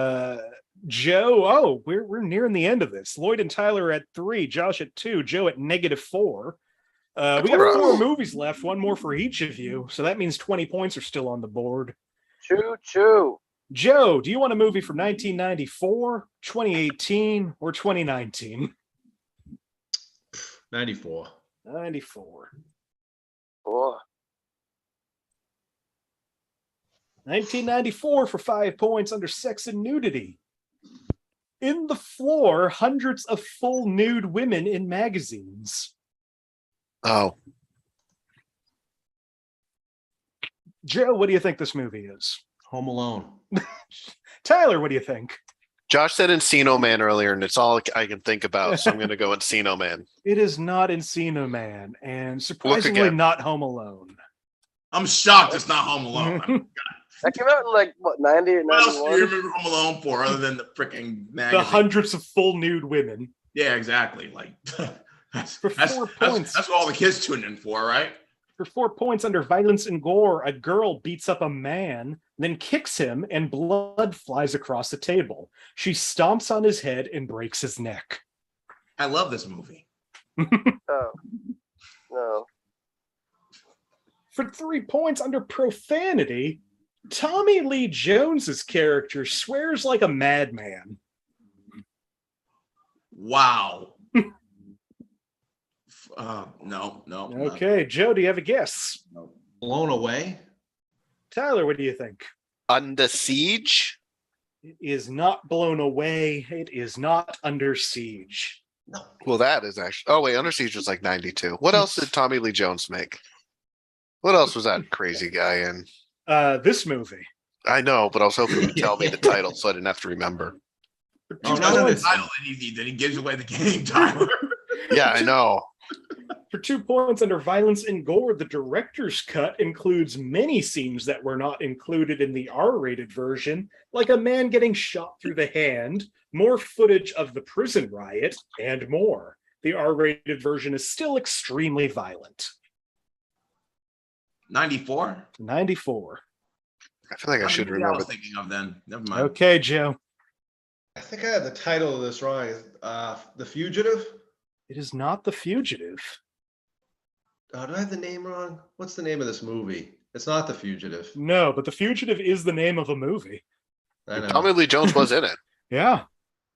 Joe. Oh, we're nearing the end of this. Lloyd and Tyler at 3, Josh at 2, Joe at -4. We got 4 movies left, one more for each of you. So that means 20 points are still on the board. Choo choo. Joe, do you want a movie from 1994, 2018, or 2019? 94. 94. Boy. 1994 for 5 points under Sex and Nudity. In the Floor, hundreds of full nude women in magazines. Oh, Joe, what do you think this movie is? Home Alone. Tyler, what do you think? Josh said Encino Man earlier, and it's all I can think about. So I'm going to go Encino Man. It is not Encino Man, and surprisingly again. not Home Alone. I'm shocked it's not Home Alone. That came out in like what, 90 or What else do 91? you remember Home Alone for other than the freaking The magazine? hundreds of full nude women. Yeah, exactly. Like that's For 4 points. That's what all the kids tune in for, right? For 4 points under Violence and Gore, a girl beats up a man, then kicks him, and blood flies across the table. She stomps on his head and breaks his neck. I love this movie. Oh. No. For 3 points under Profanity, Tommy Lee Jones's character swears like a madman. Wow. No. Okay, Joe, do you have a guess? No. Blown Away. Tyler, what do you think? Under Siege. It is not Blown Away. It is not Under Siege. No. Well, that is actually. Oh wait, Under Siege was like 92. What else did Tommy Lee Jones make? What else was that crazy guy in? This movie. I know, but I was hoping you'd tell me the title so I didn't have to remember. Oh, He not doesn't Under the title, then he gives away the game, Tyler. Yeah, I know. For 2 points under Violence and Gore, the director's cut includes many scenes that were not included in the R-rated version, like a man getting shot through the hand, more footage of the prison riot, and more. The R-rated version is still extremely violent. 94? 94. I feel like I should I remember. was thinking of then. Never mind. Okay, Joe. I think I have the title of this wrong. The Fugitive. It is not The Fugitive. Oh, do I have the name wrong? What's the name of this movie? It's not The Fugitive. No, but The Fugitive is the name of a movie. I know. Tommy Lee Jones was in it. Yeah.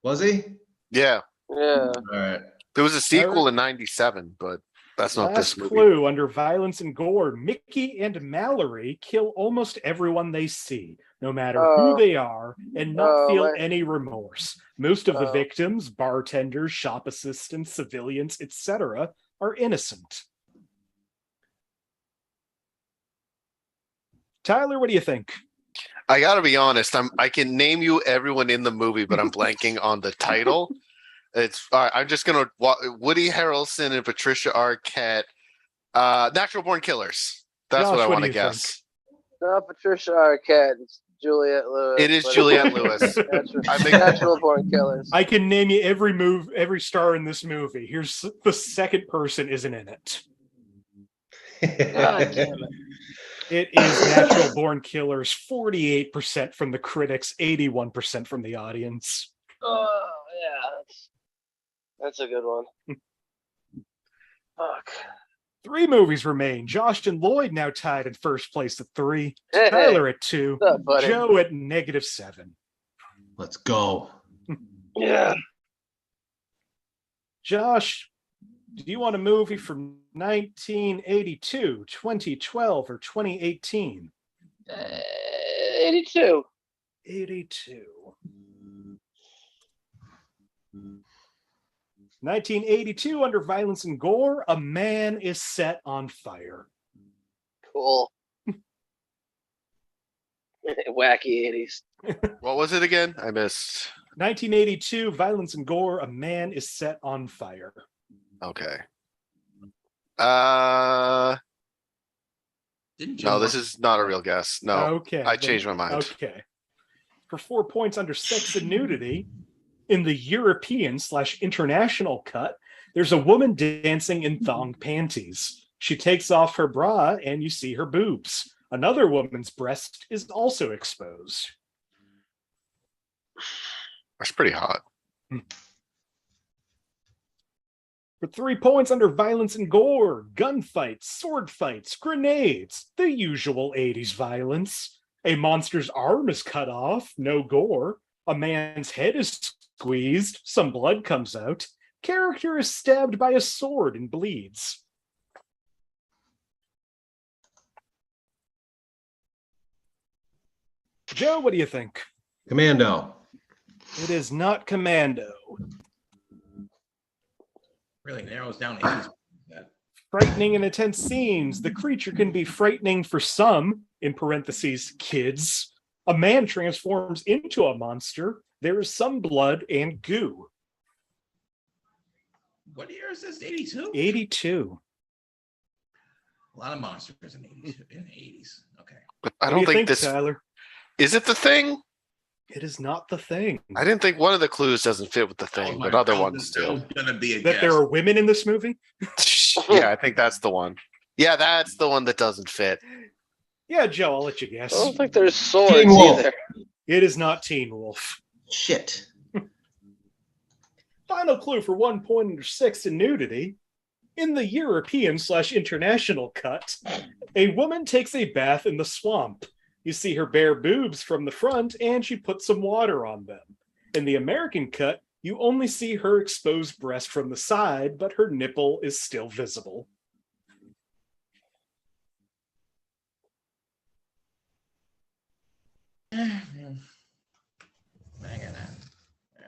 Was he? Yeah, Yeah. All right. there was a sequel in '97, but that's not Last this movie. clue under Violence and Gore, Mickey and Mallory kill almost everyone they see, no matter who they are, and not feel any remorse. Most of the victims, bartenders, shop assistants, civilians, etc., are innocent. Tyler, what do you think? I gotta be honest. I can name you everyone in the movie, but I'm blanking on the title. It's all right. I'm just gonna Woody Harrelson and Patricia Arquette. Natural Born Killers. That's Josh, what I what want do to you guess. Not Patricia Arquette. It's Juliette Lewis. It is but Juliette Lewis. Natural Born Killers. I can name you every star in this movie. Here's the second person isn't in it. God damn it. It is Natural Born Killers, 48% from the critics, 81% from the audience. Oh, yeah. That's a good one. Fuck. 3 movies remain. Josh and Lloyd now tied in first place at 3. Hey, Tyler at 2. what's up, buddy? Joe at -7. Let's go. Yeah. Josh, do you want a movie from 1982, 2012, or 2018? 82. 82. 1982, under violence and gore, a man is set on fire. Cool. Wacky 80s. What was it again? I missed. 1982, violence and gore, a man is set on fire. Okay. Didn't No, this is not a real guess. No, Okay. I changed my mind. Okay. For 4 points under sex and nudity, in the European/international cut, there's a woman dancing in thong panties. She takes off her bra and you see her boobs. Another woman's breast is also exposed. That's pretty hot. For 3 points under violence and gore, gunfights, sword fights, grenades, the usual 80s violence. A monster's arm is cut off, no gore. A man's head is squeezed, some blood comes out. Character is stabbed by a sword and bleeds. Joe, what do you think? Commando. It is not Commando. really narrows down 80s. Frightening and intense scenes. The creature can be frightening for some, in parentheses, kids. A man transforms into a monster. There is some blood and goo. What year is this? 82? 82. A lot of monsters in 80s. Okay. I What don't do you think this Tyler. is it. The Thing. It is not The Thing. I didn't think one of the clues doesn't fit with the thing, but other ones That do. was gonna be a That guess. there are women in this movie? Yeah, I think that's the one. Yeah, that's the one that doesn't fit. Yeah, Joe, I'll let you I guess. don't think there's swords Teen Wolf. either. It is not Teen Wolf. Shit. Final clue for 1 point under 6 in nudity. In the European/international cut, a woman takes a bath in the swamp. You see her bare boobs from the front, and she puts some water on them. In the American cut, you only see her exposed breast from the side, but her nipple is still visible.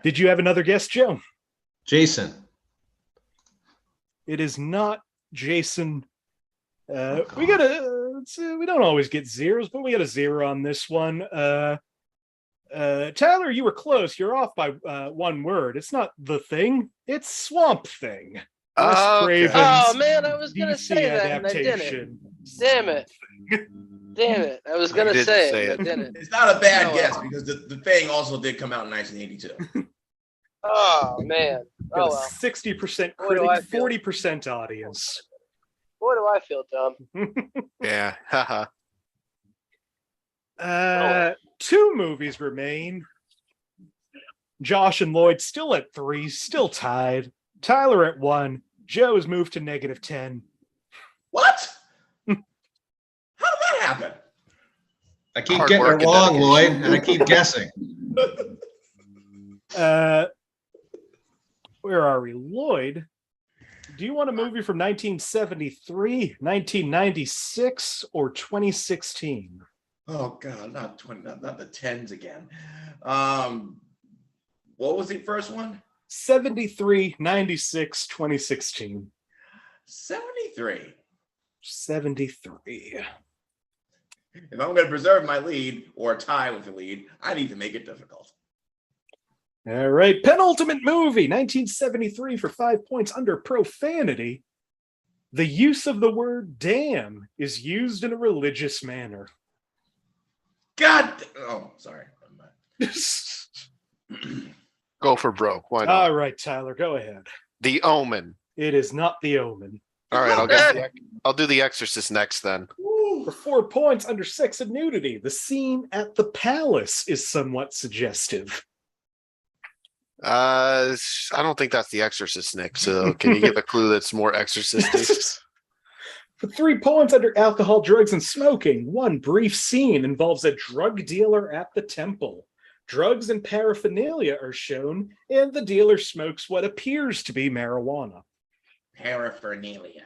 Did you have another guess, Joe? Jason. It is not Jason. We got we don't always get zeros, but we got a 0 on this one. Tyler, you were close. You're off by 1 word. It's not The Thing. It's Swamp Thing. Wes Craven's Oh man, I was gonna DC say that and I didn't. adaptation. Damn it. Damn it. I was gonna didn't say say it, it. but I didn't. It's not a bad Oh, guess well. because the Thing also did come out in 1982. Oh man. Got Oh a well. 60% Boy, do I critic, feel- 40% audience. Boy, do I feel dumb. Yeah. Haha. 2 movies remain. Josh and Lloyd still at 3, still tied. Tyler at 1. Joe has moved to -10. What? How did that happen? I keep Hard getting work it and wrong, Lloyd, dedication. and I keep guessing. Where are we? Lloyd, do you want a movie from 1973, 1996, or 2016? Oh God, not 20, not the 10s again. What was the first one? 73, 96, 2016. 73. 73. If I'm going to preserve my lead or tie with the lead, I need to make it difficult. All right, penultimate movie, 1973 for 5 points under profanity. The use of the word damn is used in a religious manner. God. Oh, sorry. Go for broke. Why not? All right, Tyler, go ahead. The Omen. It is not The Omen. All right, I'll do The Exorcist next then. For 4 points under sex and nudity, the scene at the palace is somewhat suggestive. I don't think that's The Exorcist, Nick. So can you give a clue that's more exorcistic? For 3 points under alcohol, drugs, and smoking, one brief scene involves a drug dealer at the temple. Drugs and paraphernalia are shown, and the dealer smokes what appears to be marijuana. Paraphernalia.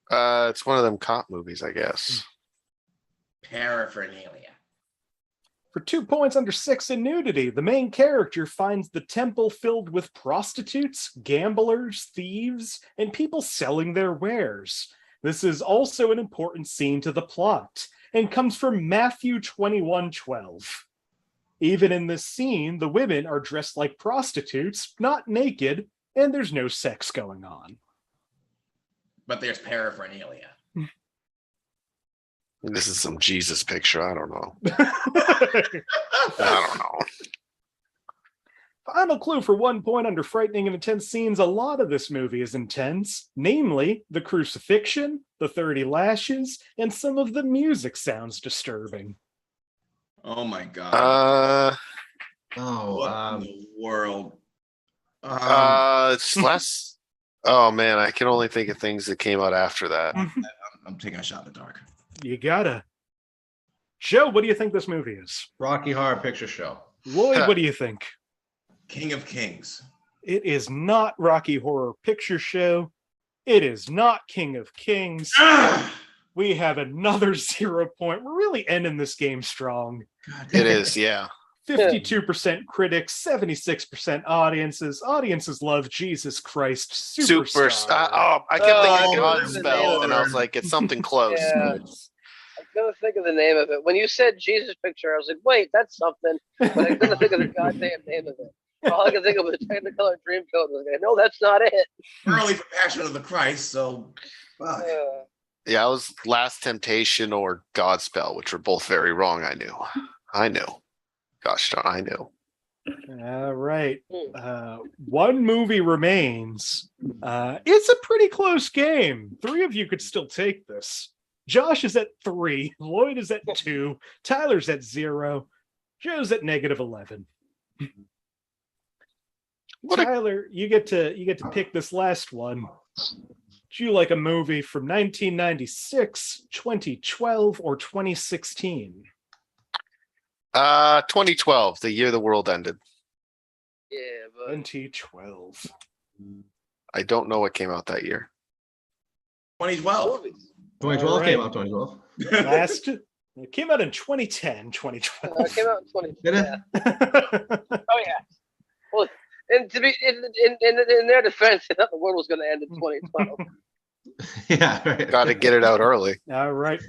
It's one of them cop movies, I guess. Paraphernalia. For 2 points under sex and nudity, the main character finds the temple filled with prostitutes, gamblers, thieves, and people selling their wares. This is also an important scene to the plot, and comes from Matthew 21:12. Even in this scene, the women are dressed like prostitutes, not naked, and there's no sex going on. But there's paraphernalia. This is some Jesus picture. I don't know. I don't know. Final clue for 1 point under frightening and intense scenes. A lot of this movie is intense, namely the crucifixion, the 30 lashes, and some of the music sounds disturbing. Oh my God. What in the world? It's less. Oh man, I can only think of things that came out after that. I'm taking a shot in the dark. You gotta. Joe, what do you think this movie is? Rocky Horror Picture Show. Lloyd, what do you think? King of Kings. It is not Rocky Horror Picture Show. It is not King of Kings. We have another 0 point. We're really ending this game strong. God, It is, yeah. 52% critics, 76% audiences. Audiences love Jesus Christ Superstar. I kept thinking I Godspell, and I was like, it's something close. Yeah. I couldn't think of the name of it. When you said Jesus picture, I was like, wait, that's something. But I couldn't think of the goddamn name of it. All I could think of was Technicolor Dreamcoat. I was like, no, that's not it. early for Passion of the Christ, so fuck. Yeah, I was Last Temptation or Godspell, which were both very wrong. I knew. Gosh darn, I knew. All right. One movie remains. It's a pretty close game. 3 of you could still take this. Josh is at 3. Lloyd is at 2. Tyler's At 0. Joe's at -11. Tyler, you get to pick this last one. Do you like a movie from 1996, 2012, or 2016? 2012, the year the world ended. Yeah, but 2012. I don't know what came out that year. 2012. 2012 came out 2012. It came out in 2010, 2012. it came out in 20. Did it? Yeah. Oh yeah. Well, and to be in their defense, they thought the world was going to end in 2012. Yeah, right. Got to get it out early. All right.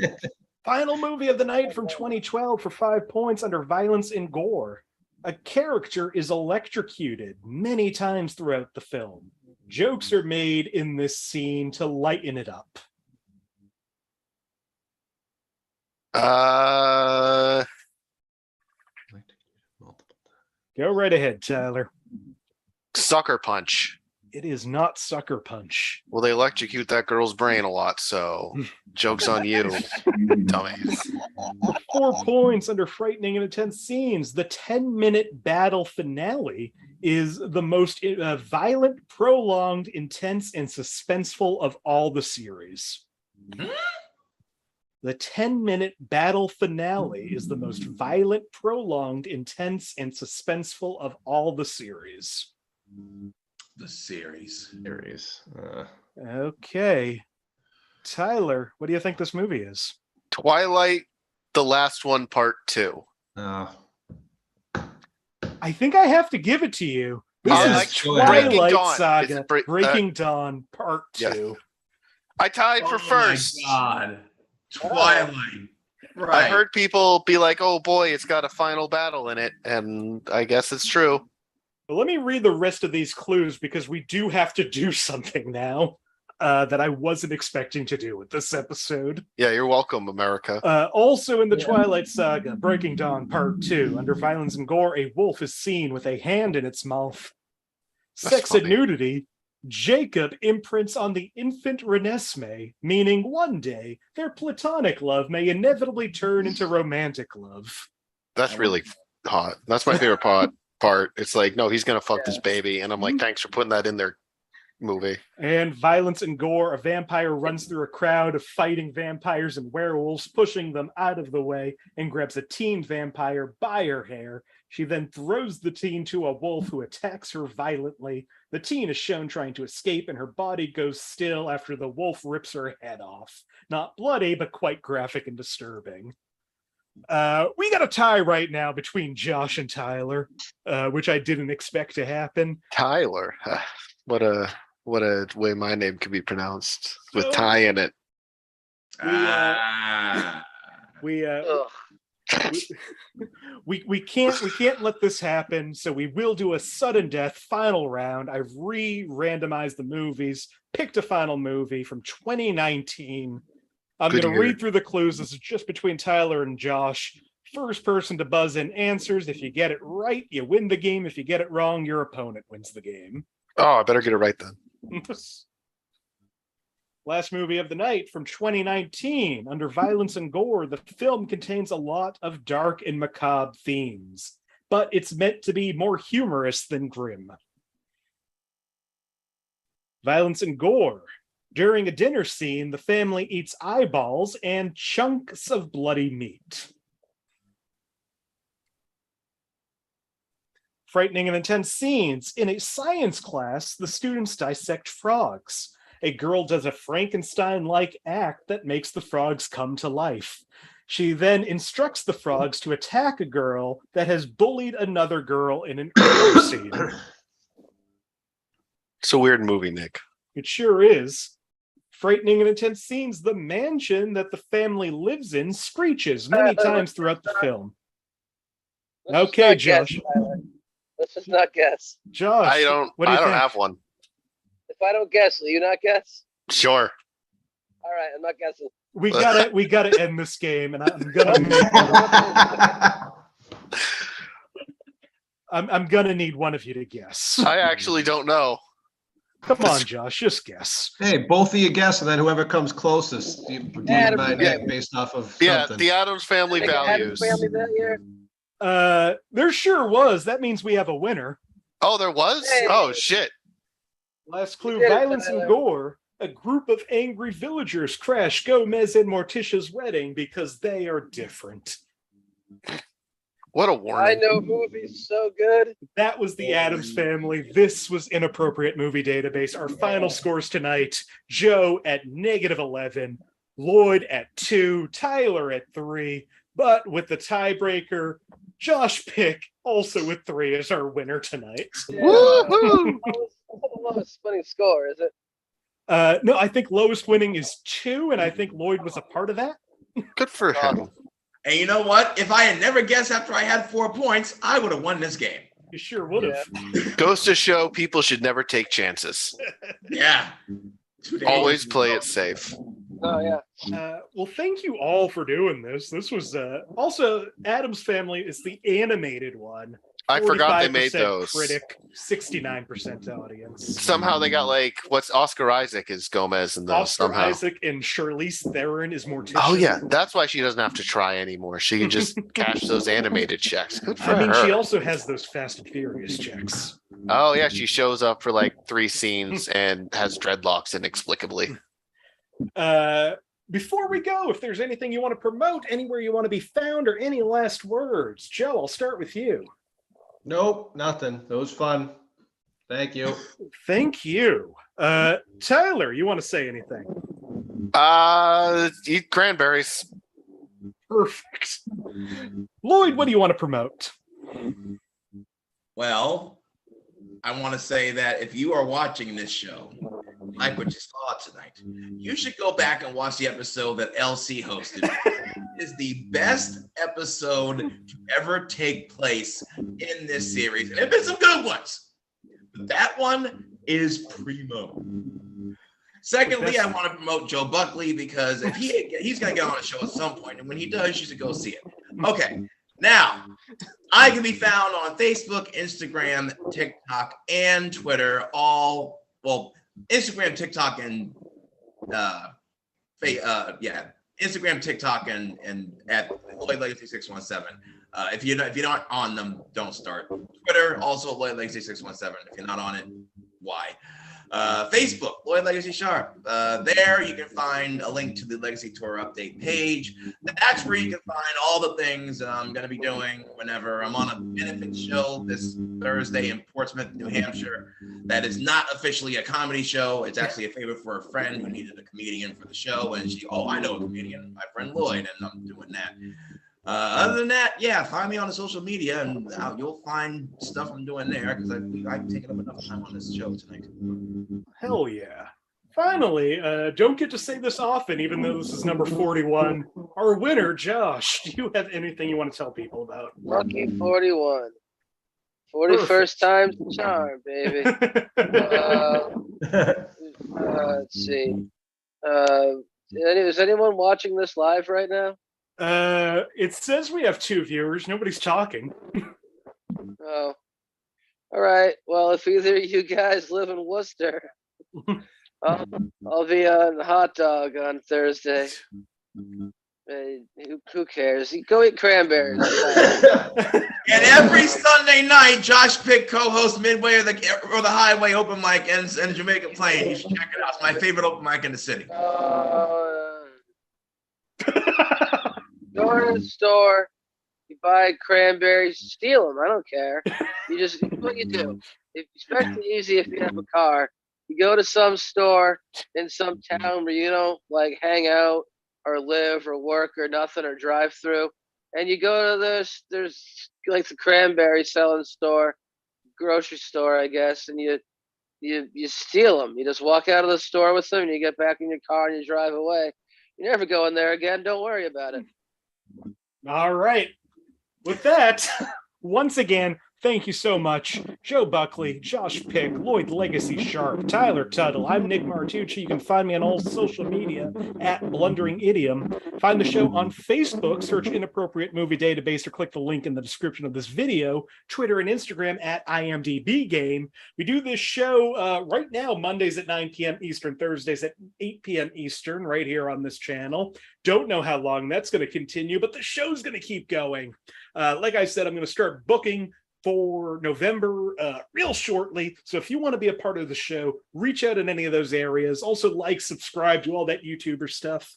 Final movie of the night from 2012 for 5 points under violence and gore. A character is electrocuted many times throughout the film. Jokes are made in this scene to lighten it up. Go right ahead, Tyler. Sucker Punch. It is not Sucker Punch. Well, they electrocute that girl's brain a lot, so joke's on you, dumbass. 4 points under frightening and intense scenes. The 10-minute battle finale is the most violent, prolonged, intense, and suspenseful of all the series. The 10-minute battle finale is the most violent, prolonged, intense, and suspenseful of all the series. The series. Okay. Tyler, what do you think this movie is? Twilight, the last one, part 2. I think I have to give it to you. This Yeah, is Breaking Twilight Dawn. Saga, It's Breaking Dawn, part 2. yeah. I tied for first. Oh my God. Twilight. Right. I heard people be like, oh boy, it's got a final battle in it. And I guess it's true. But let me read the rest of these clues because we do have to do something now. that I wasn't expecting to do with this episode. Yeah, you're welcome, America. Also in the Twilight Saga, Breaking Dawn Part 2, under violence and gore, a wolf is seen with a hand in its mouth. That's Sex and funny. nudity. Jacob imprints on the infant Renesmee, meaning one day their platonic love may inevitably turn into romantic love. That's really hot. That's my favorite part. It's like, no, he's gonna fuck this baby, and I'm like, thanks for putting that in there, movie. And violence and gore, a vampire runs through a crowd of fighting vampires and werewolves, pushing them out of the way, and grabs a teen vampire by her hair. She then throws the teen to a wolf who attacks her violently. The teen is shown trying to escape, and her body goes still after the wolf rips her head off. Not bloody, but quite graphic and disturbing. We got a tie right now between Josh and Tyler, which I didn't expect to happen. Tyler. What a way my name could be pronounced with Ty in it. We can't let this happen, so we will do a sudden death final round. I've randomized the movies, picked a final movie from 2019. I'm going to read through the clues. This is just between Tyler and Josh. First person to buzz in answers. If you get it right, you win the game. If you get it wrong, your opponent wins the game. Oh, I better get it right then. Last movie of the night from 2019. Under violence and gore, the film contains a lot of dark and macabre themes, but it's meant to be more humorous than grim. Violence and gore. During a dinner scene, the family eats eyeballs and chunks of bloody meat. Frightening and intense scenes. In a science class, the students dissect frogs. A girl does a Frankenstein-like act that makes the frogs come to life. She then instructs the frogs to attack a girl that has bullied another girl in an earlier scene. It's a weird movie, Nick. It sure is. Frightening and intense scenes. The mansion that the family lives in screeches many times throughout the film. Okay, Josh. Let's just not guess. Josh, I don't have one. If I don't guess, will you not guess? Sure. All right, I'm not guessing. We gotta end this game, and I'm gonna need one of you to guess. I actually don't know. Come on, Josh, just guess. Hey, both of you guess, and then whoever comes closest, you get based off of something. The Addams Family values. Addams Family that year? There sure was. That means we have a winner. Oh, there was? Hey. Oh, shit. Last clue, violence and gore. A group of angry villagers crash Gomez and Morticia's wedding because they are different. What a warning. I know movies so good. That was the Addams Family. This was Inappropriate Movie Database. Our final scores tonight. Joe at -11, Lloyd at 2, Tyler at 3, but with the tiebreaker, Josh Pick, also with 3, is our winner tonight. Yeah. Woo-hoo! That's the lowest winning score, is it? No, I think lowest winning is 2, and I think Lloyd was a part of that. Good for him. And you know what? If I had never guessed after I had 4 points, I would have won this game. You sure would have. Yeah. Goes to show people should never take chances. Yeah. Always play it safe. Oh, yeah. Well, thank you all for doing this. This was also Addams Family is the animated one. I forgot they made 45% those. Critic, 69% audience. Somehow they got what's Oscar Isaac is Gomez in those Oscar somehow. Isaac and Charlize Theron is Morticia. Oh yeah, that's why she doesn't have to try anymore. She can just cash those animated checks. Good for I mean, her. she also has those Fast and Furious checks. Oh yeah, she shows up for like 3 scenes and has dreadlocks inexplicably. Before we go, if there's anything you want to promote, anywhere you want to be found, or any last words, Joe, I'll start with you. Nope, nothing. It was fun. Thank you. Thank you. Tyler, you want to say anything? Eat cranberries. Perfect. Lloyd, what do you want to promote? Well, I want to say that if you are watching this show, like what you saw tonight, you should go back and watch the episode that LC hosted. It is the best episode to ever take place in this series. And there have been some good ones, but that one is primo. Secondly, I want to promote Joe Buckley because if he's going to get on a show at some point, and when he does, you should go see it. Okay, now I can be found on Facebook, Instagram, TikTok, and Twitter. Instagram, TikTok, and Instagram, TikTok, and at Lloyd Legacy 617. If you're not on them, don't start. Twitter, also Lloyd Legacy 617. If you're not on it, why? Facebook, Lloyd Legacy Sharp. There you can find a link to the Legacy Tour update page. That's where you can find all the things I'm going to be doing whenever I'm on a benefit show this Thursday in Portsmouth, New Hampshire. That is not officially a comedy show. It's actually a favor for a friend who needed a comedian for the show. And I know a comedian, my friend Lloyd, and I'm doing that. Other than that, find me on the social media and you'll find stuff I'm doing there because I've taken up enough time on this show tonight. Hell yeah. Finally, don't get to say this often, even though this is number 41. Our winner, Josh, do you have anything you want to tell people about? Lucky 41. 41st time's the charm, baby. Let's see. Is anyone watching this live right now? It says we have 2 viewers. Nobody's talking. Oh. All right. Well, if either of you guys live in Worcester, I'll be on Hot Dog on Thursday. Who cares? You go eat cranberries. And every Sunday night, Josh Pick co-hosts Midway or the Highway open mic and Jamaica Plain. You should check it out. It's my favorite open mic in the city. Go to the store, you buy cranberries, steal them. I don't care. What you do. Especially easy if you have a car. You go to some store in some town where you don't hang out or live or work or nothing or drive through, and you go to there's the cranberry selling store, grocery store, I guess, and you steal them. You just walk out of the store with them, and you get back in your car and you drive away. You never go in there again. Don't worry about it. All right. With that, once again, thank you so much, Joe Buckley, Josh Pick, Lloyd Legacy Sharp, Tyler Tuttle. I'm Nick Martucci. You can find me on all social media at Blundering Idiom. Find the show on Facebook, search Inappropriate Movie Database, or click the link in the description of this video. Twitter and Instagram at IMDb Game. We do this show right now, Mondays at 9 p.m. Eastern, Thursdays at 8 p.m. Eastern, right here on this channel. Don't know how long that's going to continue, but the show's going to keep going. Like I said, I'm going to start booking for November real shortly. So if you want to be a part of the show, reach out in any of those areas. Also subscribe, do all that YouTuber stuff.